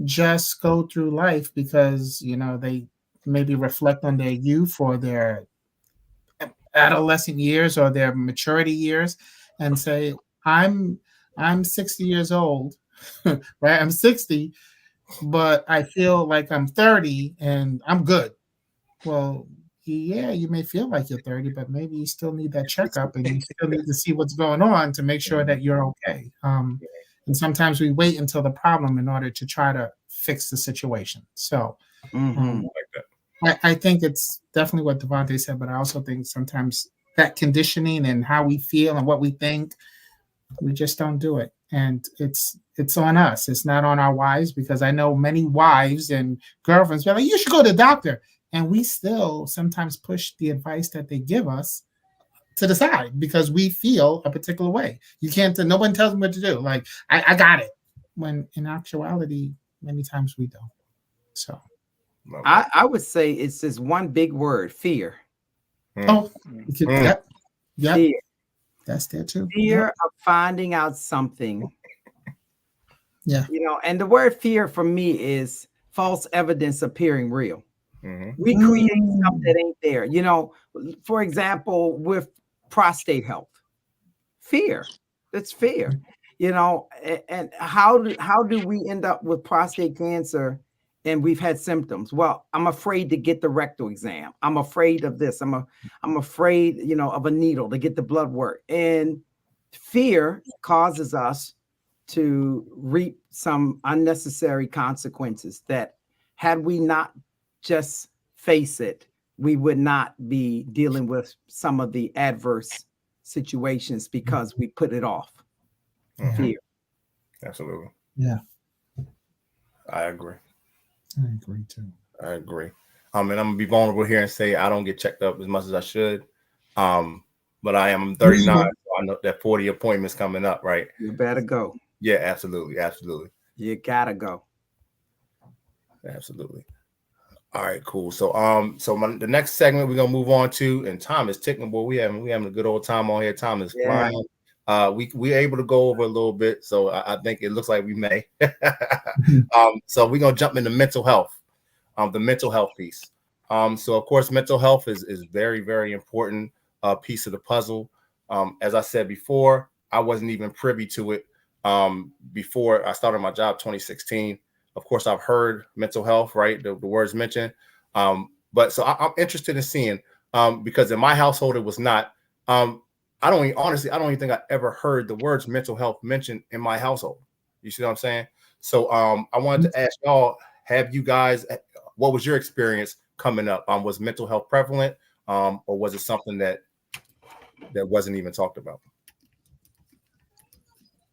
just go through life because, you know, they maybe reflect on their youth or their adolescent years or their maturity years and say, I'm 60 years old, right? I'm 60, but I feel like I'm 30 and I'm good. Well, yeah, you may feel like you're 30, but maybe you still need that checkup and you still need to see what's going on to make sure that you're okay. And sometimes we wait until the problem in order to try to fix the situation. So I think it's definitely what Devontae said, but I also think sometimes that conditioning and how we feel and what we think, we just don't do it. And it's on us. It's not on our wives, because I know many wives and girlfriends be like, you should go to the doctor. And we still sometimes push the advice that they give us to the side because we feel a particular way. You can't, no one tells me what to do. Like, I got it. When in actuality, many times we don't. So I would say it's this one big word, fear. Oh, yep. Fear. That's there too. Fear of finding out something. Yeah. You know, and the word fear for me is false evidence appearing real. We create stuff that ain't there. You know, for example, with prostate health, fear. That's fear. You know, and how do we end up with prostate cancer and we've had symptoms? Well, I'm afraid to get the rectal exam. I'm afraid of this. I'm afraid, you know, of a needle to get the blood work. And fear causes us to reap some unnecessary consequences that, had we not just face it, we would not be dealing with some of the adverse situations because we put it off. Fear. Absolutely. Yeah. I agree. I agree too. I agree. And I'm gonna be vulnerable here and say I don't get checked up as much as I should. But I'm 39, so I know that 40 appointments coming up, right? You better go. Yeah, absolutely. You gotta go. Absolutely. All right, cool. So the next segment we're gonna move on to, and time is ticking, boy. We having a good old time on here. Time is flying. We able to go over a little bit, so I think it looks like we may. So we're gonna jump into mental health, the mental health piece. So of course, mental health is very, very important piece of the puzzle. As I said before, I wasn't even privy to it before I started my job 2016. Of course, I've heard mental health, right? The words mentioned. But so I'm interested in seeing, because in my household, it was not. I don't even think I ever heard the words mental health mentioned in my household. You see what I'm saying? So I wanted to ask y'all, have you guys, what was your experience coming up? Was mental health prevalent, or was it something that wasn't even talked about?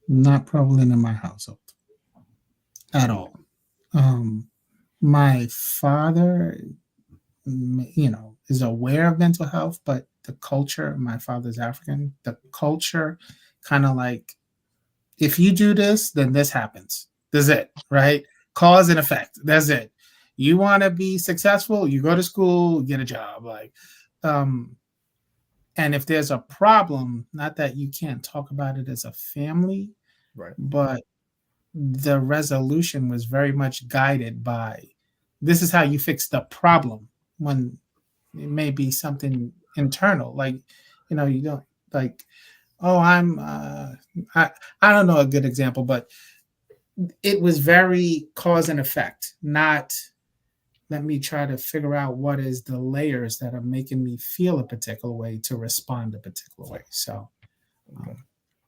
Not prevalent in my household at all. My father, you know, is aware of mental health, but the culture, my father's African, the culture kind of like, if you do this, then this happens. That's it, right? Cause and effect. That's it. You want to be successful, you go to school, get a job. Like, and if there's a problem, not that you can't talk about it as a family, right, but the resolution was very much guided by, this is how you fix the problem, when it may be something internal. Like, you know, you don't like, oh, I don't know a good example, but it was very cause and effect, not let me try to figure out what is the layers that are making me feel a particular way to respond a particular way. So,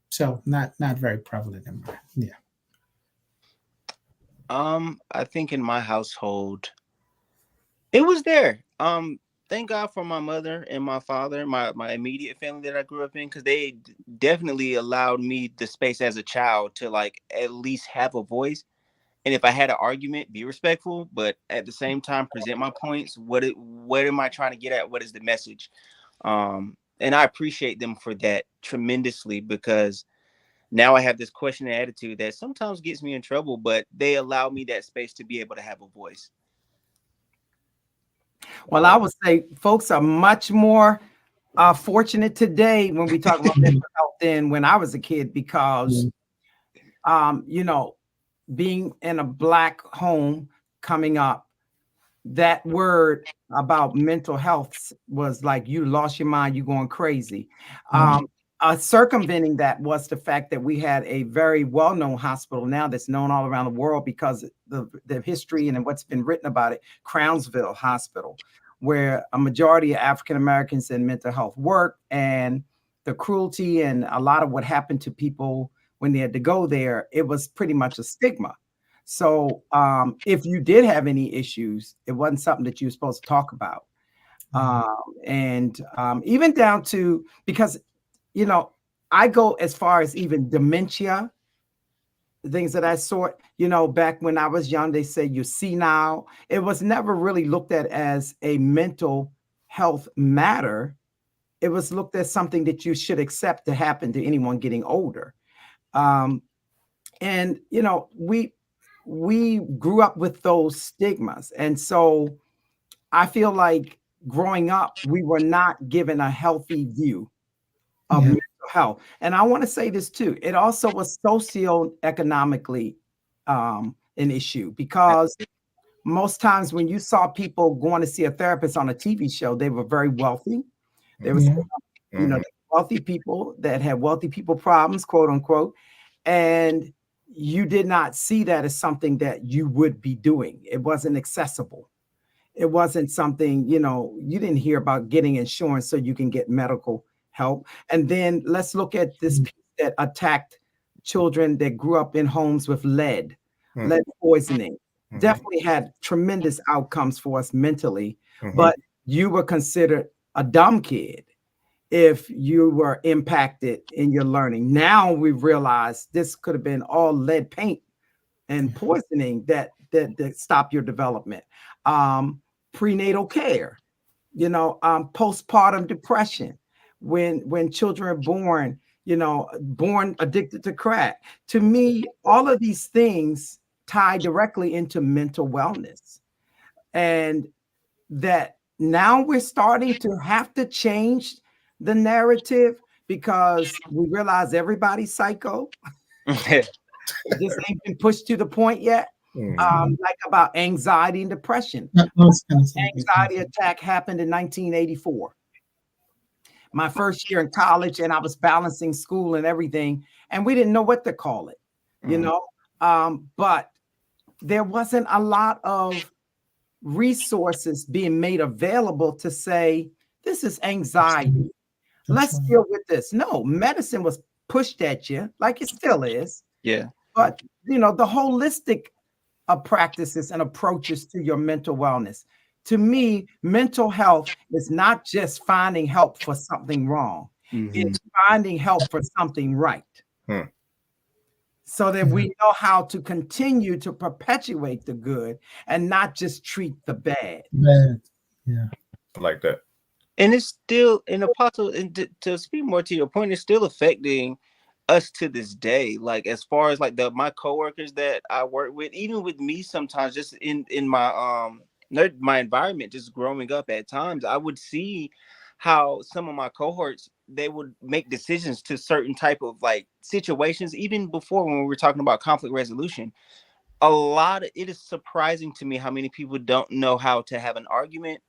so not very prevalent in my, yeah. I think in my household, it was there. Thank God for my mother and my father, my immediate family that I grew up in, because they definitely allowed me the space as a child to like at least have a voice. And if I had an argument, be respectful, but at the same time present my points. What am I trying to get at? What is the message? And I appreciate them for that tremendously, because now I have this questioning attitude that sometimes gets me in trouble, but they allow me that space to be able to have a voice. Well, I would say folks are much more fortunate today when we talk about mental health than when I was a kid, because, you know, being in a Black home coming up, that word about mental health was like, you lost your mind, you going crazy. Circumventing that was the fact that we had a very well-known hospital now that's known all around the world because the history and what's been written about it, Crownsville Hospital, where a majority of African Americans in mental health work, and the cruelty and a lot of what happened to people when they had to go there, it was pretty much a stigma. So if you did have any issues, it wasn't something that you were supposed to talk about. Even down to, because, you know, I go as far as even dementia, things of that sort. You know, back when I was young, they said you're senile. It was never really looked at as a mental health matter. It was looked at something that you should accept to happen to anyone getting older. And, you know, we grew up with those stigmas. And so I feel like growing up, we were not given a healthy view of mental health. And I want to say this too. It also was socioeconomically an issue, because most times when you saw people going to see a therapist on a TV show, they were very wealthy. There was, you know, wealthy people that had wealthy people problems, quote unquote. And you did not see that as something that you would be doing. It wasn't accessible. It wasn't something, you know, you didn't hear about getting insurance so you can get medical help. And then let's look at this piece that attacked children that grew up in homes with lead poisoning. Definitely had tremendous outcomes for us mentally, but you were considered a dumb kid if you were impacted in your learning. Now we realize this could have been all lead paint and poisoning that stop your development. Prenatal care, you know, postpartum depression, when children are born, you know, born addicted to crack. To me, all of these things tie directly into mental wellness. And that now we're starting to have to change the narrative, because we realize everybody's psycho. This ain't been pushed to the point yet. Like about anxiety and depression. Anxiety attack happened in 1984. My first year in college, and I was balancing school and everything, and we didn't know what to call it, you know. But there wasn't a lot of resources being made available to say, this is anxiety. Let's deal with this. No, medicine was pushed at you, like it still is. Yeah. But, you know, the holistic practices and approaches to your mental wellness. To me, mental health is not just finding help for something wrong. It's finding help for something right. So that we know how to continue to perpetuate the good and not just treat the bad. Yeah. I like that. And it's still, an apostle, and to speak more to your point, it's still affecting us to this day. Like, as far as like my coworkers that I work with, even with me sometimes, just in my environment, just growing up, at times I would see how some of my cohorts, they would make decisions to certain type of like situations, even before when we were talking about conflict resolution. It is surprising to me how many people don't know how to have an argument,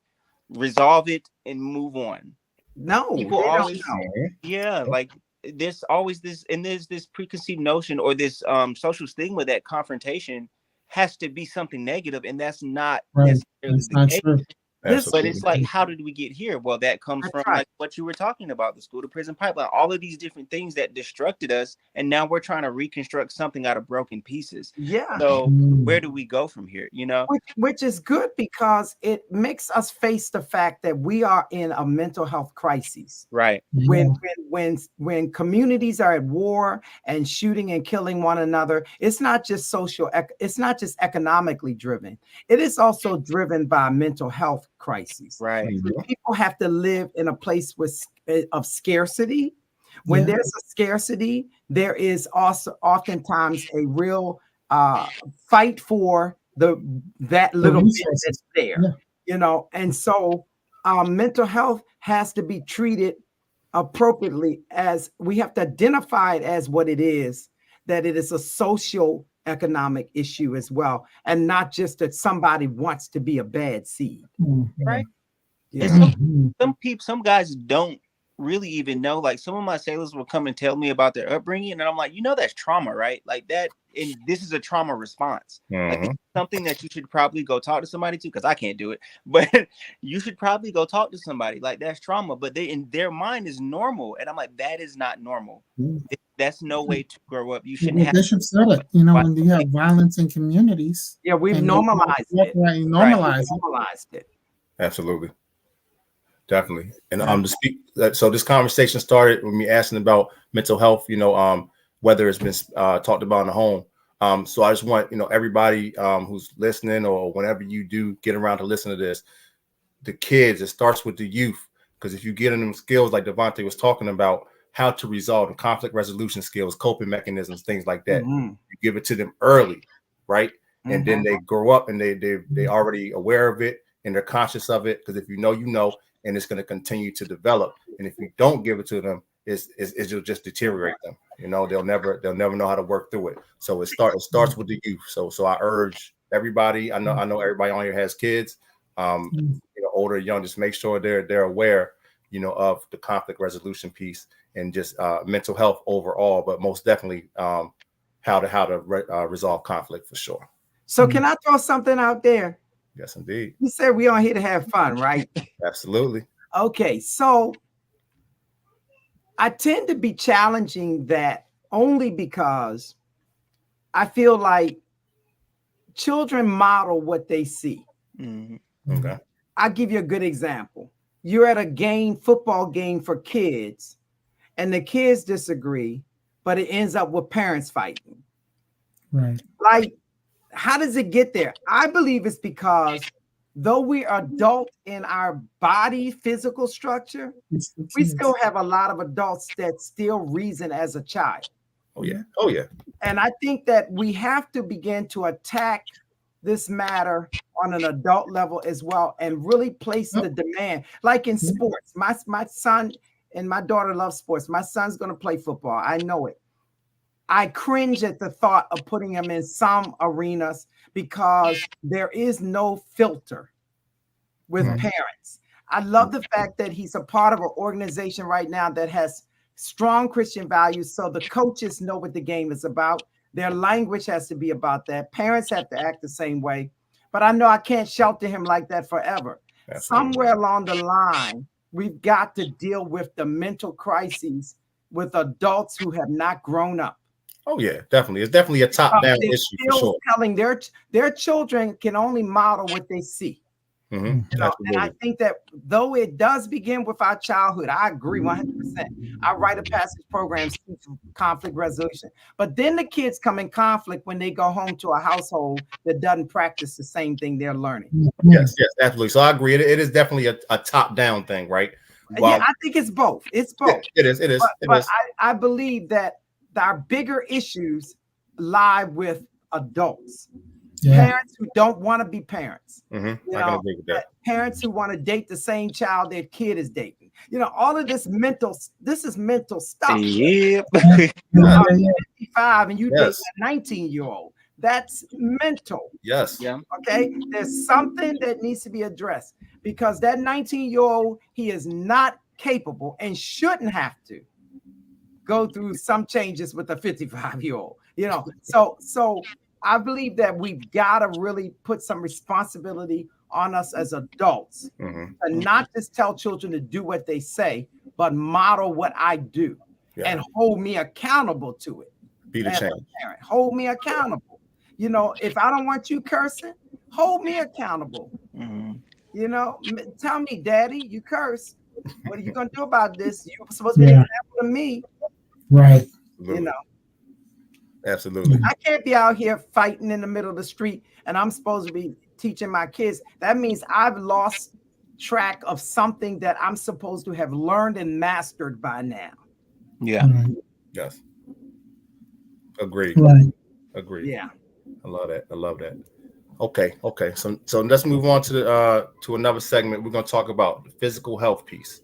resolve it, and move on. No, People they always don't know. Yeah, like there's always this, and there's this preconceived notion or this social stigma that confrontation has to be something negative, and that's not necessarily That's the not case. true. But it's like, how did we get here? Well, that comes from like what you were talking about, the school to prison pipeline, all of these different things that destructed us, and now we're trying to reconstruct something out of broken pieces. Yeah. So where do we go from here? You know, which is good, because it makes us face the fact that we are in a mental health crisis. right? When communities are at war and shooting and killing one another, it's not just it's not just economically driven. It is also driven by mental health crises. Right. People have to live in a place of scarcity. When there's a scarcity, there is also oftentimes a real fight for that little bit that's there, you know. And so mental health has to be treated appropriately, as we have to identify it as what it is, that it is a social economic issue as well, and not just that somebody wants to be a bad seed. Right. Yeah. And some guys don't really even know. Like some of my sailors will come and tell me about their upbringing, and I'm like, that's trauma, right? Like that, and this is a trauma response. Like it's something that you should probably go talk to somebody to, because I can't do it, but you should probably go talk to somebody. Like that's trauma, but they in their mind is normal, and I'm like, that is not normal. That's no way to grow up. You shouldn't have. Bishop said it. When you have violence in communities. Yeah, we've normalized it. Normalized it. Absolutely. Definitely. And to speak so this conversation started with me asking about mental health, whether it's been talked about in the home. So I just want, everybody who's listening, or whenever you do get around to listen to this, the kids, it starts with the youth. Because if you get in them skills like Devontae was talking about, how to resolve and conflict resolution skills, coping mechanisms, things like that, you give it to them early, right? And then they grow up and they already aware of it and they're conscious of it. Because if you know, and it's going to continue to develop. And if you don't give it to them, it'll just deteriorate them. They'll never know how to work through it. So it starts with the youth. So I urge everybody. I know everybody on here has kids, older or young. Just make sure they're aware, of the conflict resolution piece and just mental health overall, but most definitely how to resolve conflict for sure. So can I throw something out there? Yes, indeed. You said we are here to have fun, right? Absolutely. Okay, so I tend to be challenging that only because I feel like children model what they see. Okay. I'll give you a good example. You're at a football game for kids, and the kids disagree, but it ends up with parents fighting. Right. Like, how does it get there? I believe it's because though we are adult in our body physical structure, we still have a lot of adults that still reason as a child. Oh yeah. And I think that we have to begin to attack this matter on an adult level as well, and really place the demand. Like in sports, my son and my daughter love sports. My son's going to play football. I know it. I cringe at the thought of putting him in some arenas because there is no filter with parents. I love the fact that he's a part of an organization right now that has strong Christian values. So the coaches know what the game is about. Their language has to be about that. Parents have to act the same way. But I know I can't shelter him like that forever. Somewhere along the line, we've got to deal with the mental crises with adults who have not grown up. Oh yeah, definitely. It's definitely a top-down issue for sure. Telling their children can only model what they see. And I think that though it does begin with our childhood, I agree 100%. I write a passage program, conflict resolution, but then the kids come in conflict when they go home to a household that doesn't practice the same thing they're learning. Yes, absolutely. So I agree. It is definitely a top-down thing, right? Yeah, I think it's both. It's both. It is. But I believe that our bigger issues lie with adults. Parents who don't want to be parents. I can agree with that. Parents who want to date the same child their kid is dating. All of this is mental stuff. Yep. You're 55 and you date a 19-year-old. That's mental. Yes. Yeah. Okay. There's something that needs to be addressed because that 19-year-old, he is not capable and shouldn't have to go through some changes with a 55-year-old. So I believe that we've got to really put some responsibility on us as adults and not just tell children to do what they say, but model what I do and hold me accountable to it. Be the change. Parent, hold me accountable. If I don't want you cursing, hold me accountable. Tell me, Daddy, you curse. What are you going to do about this? You're supposed to be an example to me. Right. Absolutely. I can't be out here fighting in the middle of the street and I'm supposed to be teaching my kids. That means I've lost track of something that I'm supposed to have learned and mastered by now. Yeah. Yes. Agreed. Right. Agreed. Yeah. I love that. Okay. So let's move on to another segment. We're going to talk about the physical health piece.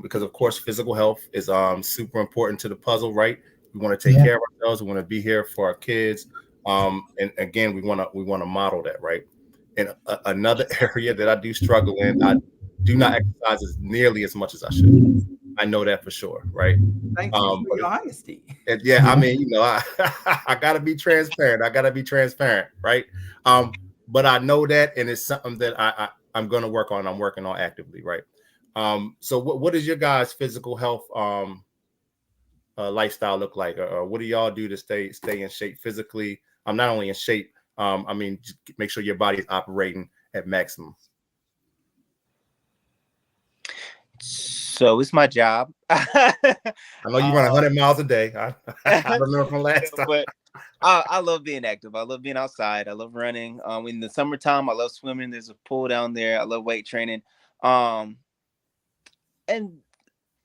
Because of course physical health is super important to the puzzle, right? We want to take care of ourselves. We want to be here for our kids. And again, we want to model that, right? And another area that I do struggle in, I do not exercise as nearly as much as I should. I know that for sure, right? Thank you for your honesty. Yeah, I mean, I gotta be transparent. Right? But I know that, and it's something that I'm gonna work on. I'm working on actively, right? So what is your guys' physical health lifestyle look like? Or what do y'all do to stay in shape physically? I'm not only in shape. I mean, just make sure your body is operating at maximum. So it's my job. I know you run 100 miles a day. I remember from last time. But I love being active. I love being outside. I love running. In the summertime, I love swimming. There's a pool down there. I love weight training. And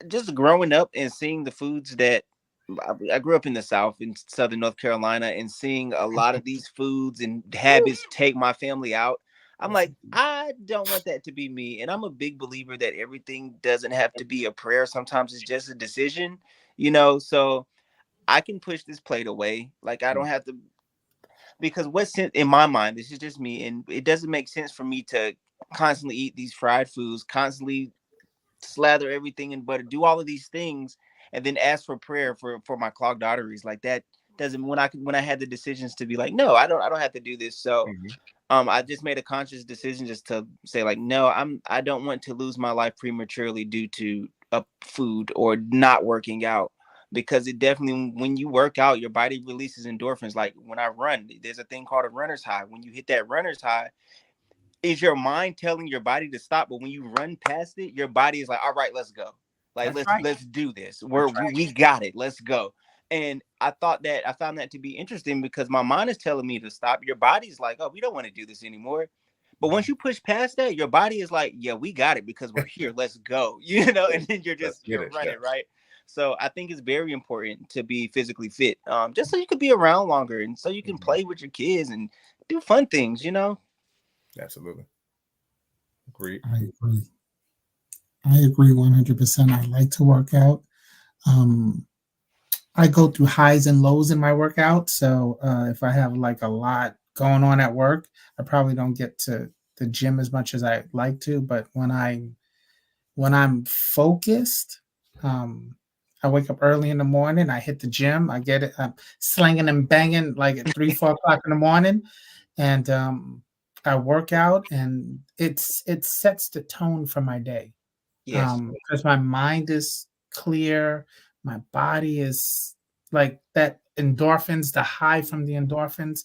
just growing up and seeing the foods that I grew up in the South, in Southern North Carolina, and seeing a lot of these foods and habits take my family out. I'm like, I don't want that to be me. And I'm a big believer that everything doesn't have to be a prayer. Sometimes it's just a decision, so I can push this plate away. Like, I don't have to, because what's in my mind, this is just me, and it doesn't make sense for me to constantly eat these fried foods, constantly slather everything in butter, do all of these things, and then ask for prayer for my clogged arteries. Like, that doesn't, when I had the decisions to be like, no, I don't have to do this. So I just made a conscious decision just to say, like, no, I don't want to lose my life prematurely due to a food or not working out. Because it definitely, when you work out, your body releases endorphins. Like, when I run, there's a thing called a runner's high. When you hit that runner's high, is your mind telling your body to stop, but when you run past it, your body is like, all right, let's go. Like, let's do this. We got it. Let's go. And I found that to be interesting, because my mind is telling me to stop. Your body's like, oh, we don't want to do this anymore. But once you push past that, your body is like, yeah, we got it, because we're here. Let's go. And then you're running, right? So I think it's very important to be physically fit, just so you could be around longer, and so you can play with your kids and do fun things, Absolutely. Agreed. I agree 100%. I like to work out. I go through highs and lows in my workout. So if I have like a lot going on at work, I probably don't get to the gym as much as I'd like to. But when I'm focused, I wake up early in the morning, I hit the gym, I get it, I'm slinging and banging like at 3-4 o'clock in the morning. And I work out, and it sets the tone for my day. Yes. Because my mind is clear, my body is like that endorphins, the high from the endorphins,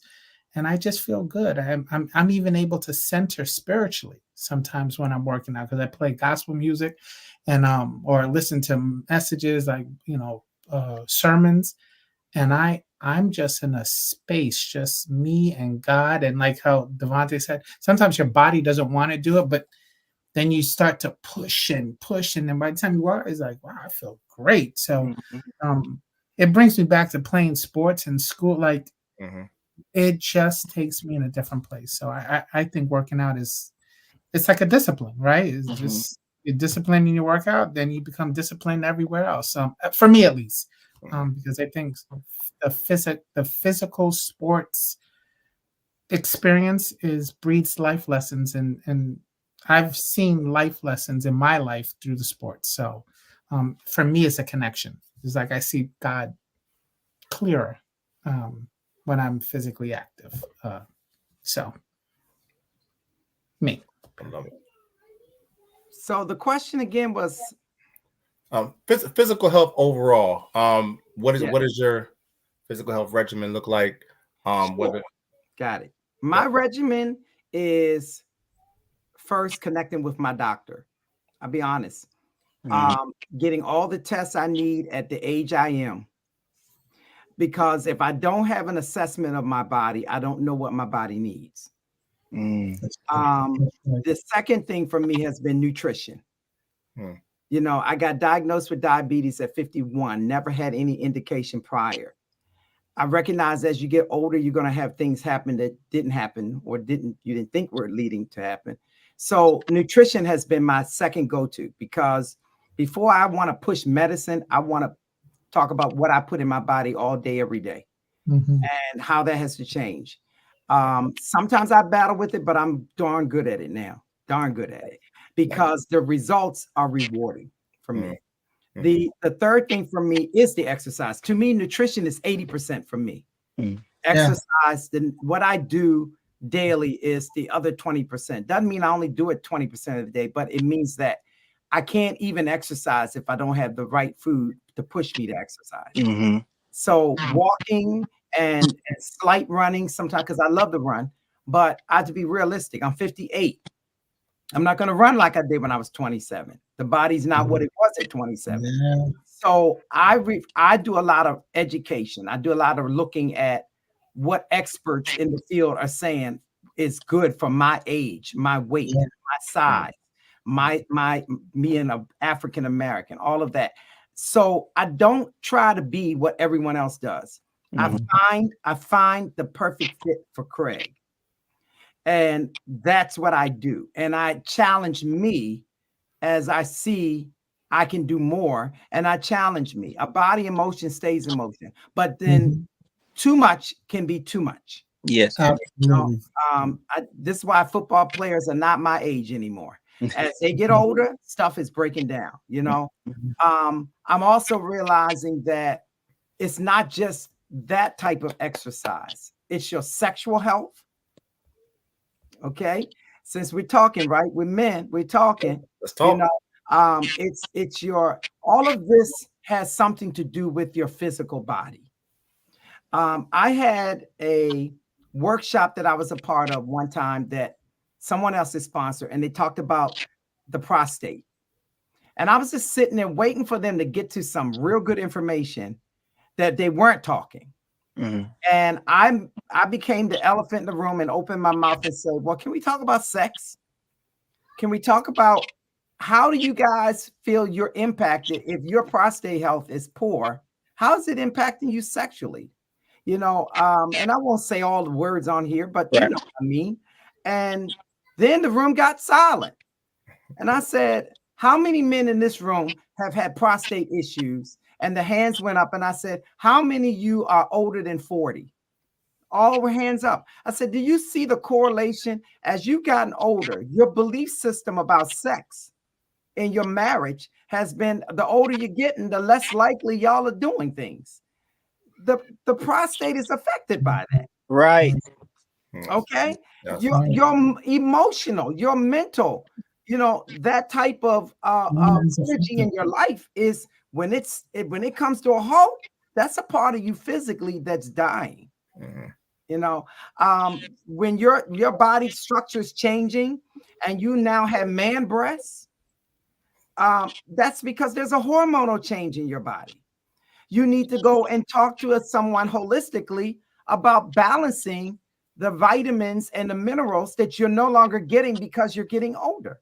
and I just feel good. I'm even able to center spiritually sometimes when I'm working out, because I play gospel music, and or listen to messages like sermons, and I'm just in a space, just me and God. And like how Devontae said, sometimes your body doesn't want to do it, but then you start to push, and then by the time you are, it's like, wow, I feel great. So it brings me back to playing sports in school. Like, it just takes me in a different place. So I think working out it's like a discipline, right? It's just, you're disciplined in your workout, then you become disciplined everywhere else. For me at least, because I think the physical sports experience breeds life lessons, and I've seen life lessons in my life through the sports. So for me, it's a connection. It's like I see God clearer when I'm physically active. So me. I love it. So the question again was physical health overall. What is your physical health regimen look like? Got it. My regimen is first connecting with my doctor. I'll be honest. Getting all the tests I need at the age I am. Because if I don't have an assessment of my body, I don't know what my body needs. The second thing for me has been nutrition. I got diagnosed with diabetes at 51, never had any indication prior. I recognize as you get older, you're going to have things happen that didn't happen, or you didn't think were leading to happen. So nutrition has been my second go-to, because before I want to push medicine, I want to talk about what I put in my body all day, every day. and how that has to change. Sometimes I battle with it, but I'm darn good at it now. Darn good at it because the results are rewarding for me. The third thing for me is the exercise. To me, nutrition is 80% for me. Exercise, then what I do daily is the other 20%. Doesn't mean I only do it 20% of the day, but it means that I can't even exercise if I don't have the right food to push me to exercise. So walking and slight running sometimes, because I love to run, but I have to be realistic. I'm 58. I'm not going to run like I did when I was 27. The body's not what it was at 27. So I do a lot of education. I do a lot of looking at what experts in the field are saying is good for my age, my weight, my size, me and an African American, all of that. So I don't try to be what everyone else does. I find the perfect fit for Craig. And that's what I do. And I challenge me as I see I can do more. And I challenge me. A body in motion stays in motion. But then too much can be too much. Yes. Absolutely. This is why football players are not my age anymore. As they get older, stuff is breaking down, you know. I'm also realizing that it's not just that type of exercise. It's your sexual health. Okay. Since we're talking, right, with men, we're talking. Let's talk. You know, it's your, all of this has something to do with your physical body. I had a workshop that I was a part of one time that someone else is sponsored, and they talked about the prostate. And I was just sitting there waiting for them to get to some real good information that they weren't talking. And I became the elephant in the room and opened my mouth and said, well, can we talk about sex? Can we talk about how do you guys feel you're impacted if your prostate health is poor? How is it impacting you sexually? You know, and I won't say all the words on here, but you know what I mean. And then the room got silent. And I said, how many men in this room have had prostate issues? And the hands went up. And I said, how many of you are older than 40? All were hands up. I said, do you see the correlation? As you've gotten older, your belief system about sex in your marriage has been, the older you're getting, the less likely y'all are doing things. The prostate is affected by that. Right. Okay. Your emotional, your mental, you know, that type of energy in your life is when it comes to a halt, that's a part of you physically that's dying. You know, when your body structure is changing and you now have man breasts, that's because there's a hormonal change in your body. You need to go and talk to someone holistically about balancing the vitamins and the minerals that you're no longer getting because you're getting older.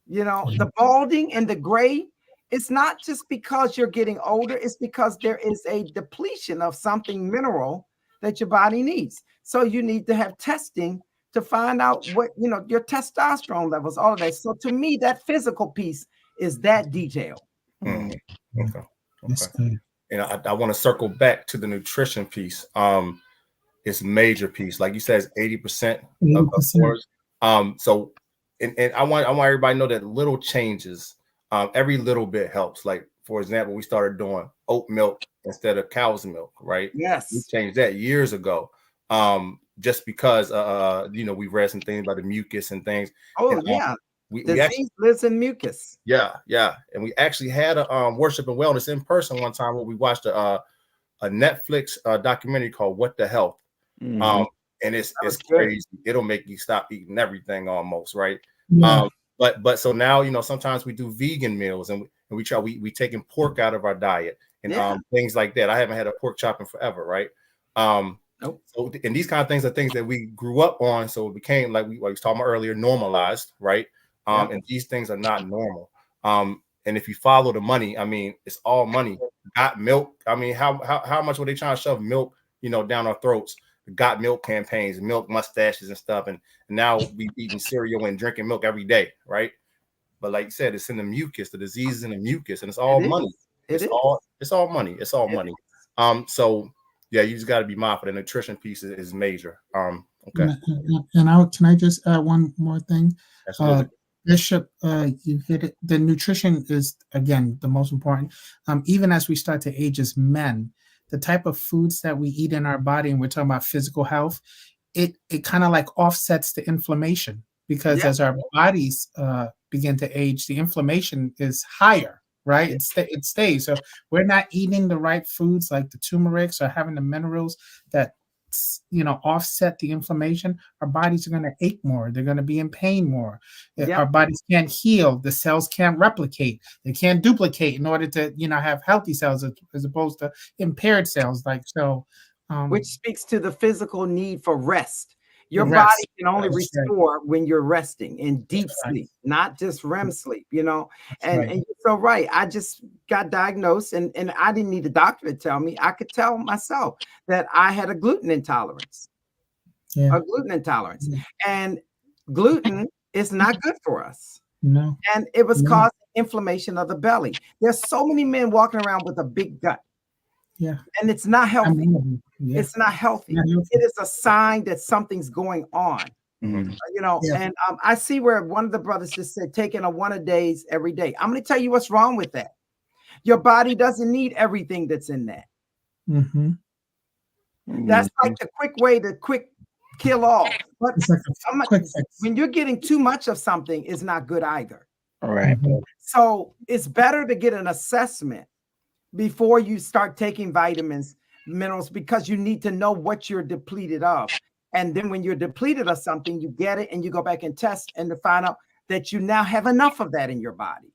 You know, the balding and the gray, it's not just because you're getting older, it's because there is a depletion of something mineral that your body needs. So you need to have testing to find out what, you know, your testosterone levels, all of that. So to me, that physical piece is that detail. Okay. And I want to circle back to the nutrition piece. It's a major piece. Like you said, it's 80% of course. So and I want everybody to know that little changes, every little bit helps. Like, for example, we started doing oat milk instead of cow's milk, right? Yes. We changed that years ago. Just because you know, we read some things about the mucus and things. Oh, and, yeah. We Disease actually lives in mucus. Yeah. And we actually had a worship and wellness in person one time where we watched a Netflix documentary called What the Health. And it's crazy. It'll make you stop eating everything almost, right? But so now, you know, sometimes we do vegan meals and we taking pork out of our diet and things like that. I haven't had a pork chop in forever, right? So, and these kind of things are things that we grew up on, so it became, like we was talking about earlier, normalized, right? And these things are not normal. And if you follow the money, I mean, it's all money. Got milk. I mean, how much were they trying to shove milk, you know, down our throats? Got milk campaigns, milk mustaches and stuff, and now we eating cereal and drinking milk every day, right? But like you said, it's in the mucus, the disease is in the mucus, and it's all money. It's all money. It's all money. So yeah, you just got to be mindful. The nutrition piece is major. Okay, And can I just add one more thing? absolutely. Bishop, you hit it. The nutrition is again the most important. Even as we start to age as men, the type of foods that we eat in our body, and we're talking about physical health, it kind of like offsets the inflammation because Yeah. as our bodies begin to age, the inflammation is higher, right? It stays. So we're not eating the right foods like the turmerics or having the minerals that offset the inflammation. Our bodies are going to ache more. They're going to be in pain more. Yep. Our bodies can't heal. The cells can't replicate. They can't duplicate in order to have healthy cells as opposed to impaired cells. Like so. Which speaks to the physical need for rest. Your The body rest. can only That's right. restore when you're resting in deep That's right. sleep, not just REM sleep, That's and, right. and you're so right. I just got diagnosed and I didn't need a doctor to tell me. I could tell myself that I had a gluten intolerance. Yeah. A gluten intolerance. Yeah. And gluten is not good for us. No. And it was No. causing inflammation of the belly. There's so many men walking around with a big gut. Yeah. And it's not healthy. Yeah. It's not healthy. Not healthy. It is a sign that something's going on. Mhm. Yeah. And I see where one of the brothers just said taking a 1 a days every day. I'm going to tell you what's wrong with that. Your body doesn't need everything that's in that. Mm-hmm. That's like the quick way to quick kill off. But It's like a quick fix. when you're getting too much of something, it's not good either. All right. Mhm. So it's better to get an assessment before you start taking vitamins, minerals, because you need to know what you're depleted of. And then when you're depleted of something, you get it and you go back and test and to find out that you now have enough of that in your body.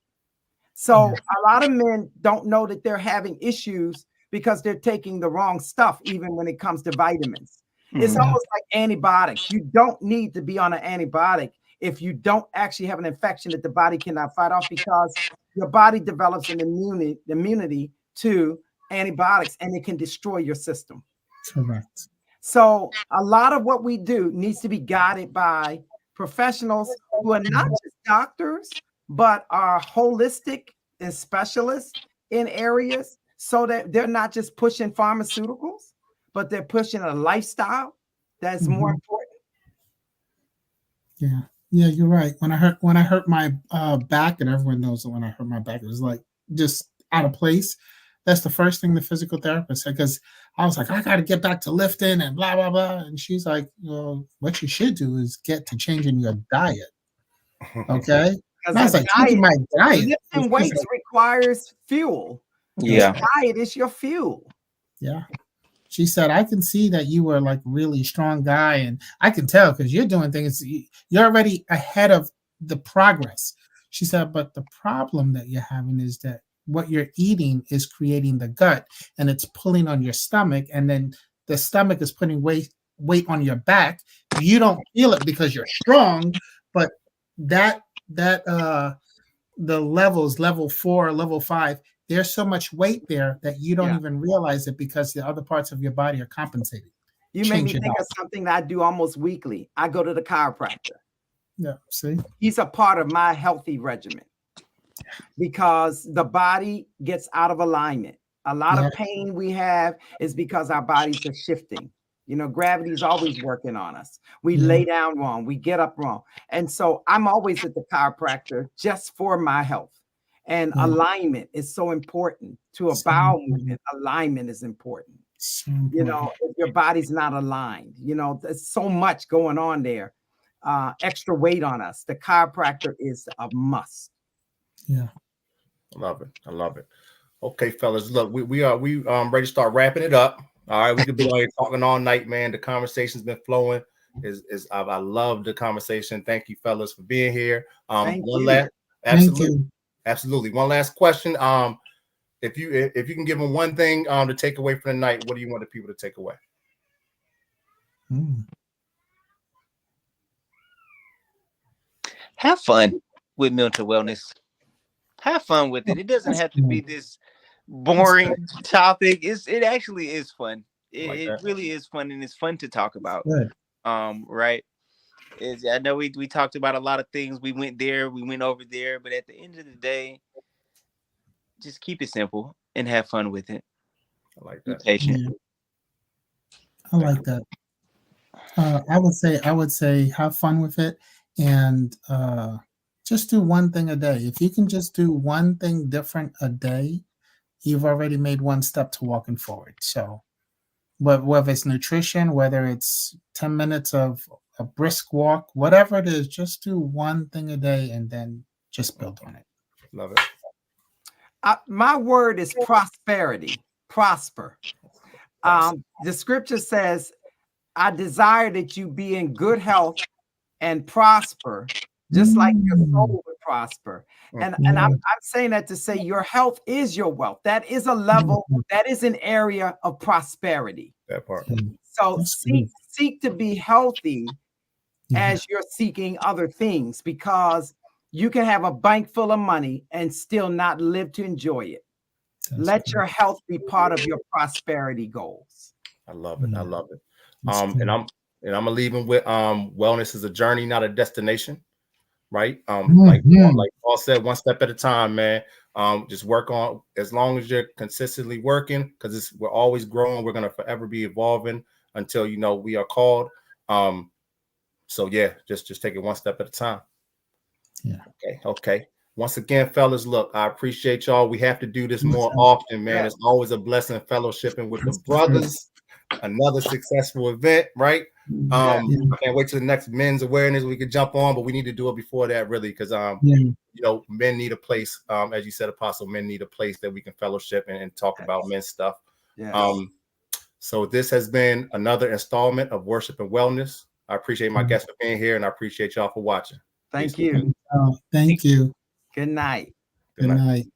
So a lot of men don't know that they're having issues because they're taking the wrong stuff, even when it comes to vitamins. It's almost like antibiotics. You don't need to be on an antibiotic if you don't actually have an infection that the body cannot fight off, because your body develops an immunity to antibiotics and it can destroy your system. Correct. So a lot of what we do needs to be guided by professionals who are not just doctors, but are holistic and specialists in areas, so that they're not just pushing pharmaceuticals, but they're pushing a lifestyle that's more important. Yeah. Yeah, you're right. When I hurt my back, and everyone knows that when I hurt my back, it was like just out of place. That's the first thing the physical therapist said, because I was like, I got to get back to lifting and blah blah blah, and she's like, well, what you should do is get to changing your diet. Okay, and I was like, changing my diet. Lifting weights requires fuel. Yeah. Your diet is your fuel. Yeah. She said, I can see that you were like really strong guy, and I can tell because you're doing things, you're already ahead of the progress. She said, but the problem that you're having is that what you're eating is creating the gut, and it's pulling on your stomach, and then the stomach is putting weight on your back. You don't feel it because you're strong, but the levels, level 4, level 5, there's so much weight there that you don't even realize it because the other parts of your body are compensating. You made me think of something that I do almost weekly. I go to the chiropractor. Yeah, see? He's a part of my healthy regimen because the body gets out of alignment. A lot of pain we have is because our bodies are shifting. Gravity is always working on us. We lay down wrong. We get up wrong. And so I'm always at the chiropractor just for my health. And alignment is so important to a bowel movement. Alignment is important. If your body's not aligned, there's so much going on there. Extra weight on us. The chiropractor is a must. Yeah. I love it. Okay, fellas, look, we ready to start wrapping it up. All right, we could be here talking all night, man. The conversation's been flowing. I love the conversation. Thank you, fellas, for being here. Absolutely. One last question. If you can give them one thing to take away from the night, what do you want the people to take away? Have fun with mental wellness. Have fun with it. It doesn't have to be this boring topic. It actually is fun. It really is fun, and it's fun to talk about. Right. I know we talked about a lot of things. We went there, we went over there, but at the end of the day, just keep it simple and have fun with it. I like that. Be patient. I like that. I would say have fun with it, and just do one thing a day. If you can just do one thing different a day, you've already made one step to walking forward. So, whether it's nutrition, whether it's 10 minutes of a brisk walk, whatever it is, just do one thing a day and then just build on it. Love it. My word is prosperity, prosper. The scripture says, I desire that you be in good health and prosper, just like your soul would prosper. And I'm saying that to say your health is your wealth. That is a level, that is an area of prosperity. That part. So seek to be healthy as you're seeking other things, because you can have a bank full of money and still not live to enjoy it. Let your health be part of your prosperity goals. I love it. I love it. And I'm gonna leave him with wellness is a journey, not a destination. Right. Like Paul said, one step at a time, man. Just work on, as long as you're consistently working, because we're always growing, we're gonna forever be evolving until we are called. So yeah, just take it one step at a time. Yeah. Okay. Once again, fellas, look, I appreciate y'all. We have to do this more often, man. It's always a blessing fellowshipping with the brothers. Another successful event, right? I can't wait till the next men's awareness we could jump on, but we need to do it before that, really, because men need a place. As you said, Apostle, men need a place that we can fellowship and talk about men's stuff. So this has been another installment of Worship and Wellness. I appreciate my guests for being here, and I appreciate y'all for watching. Thank you. Thank you. Good night. Good night.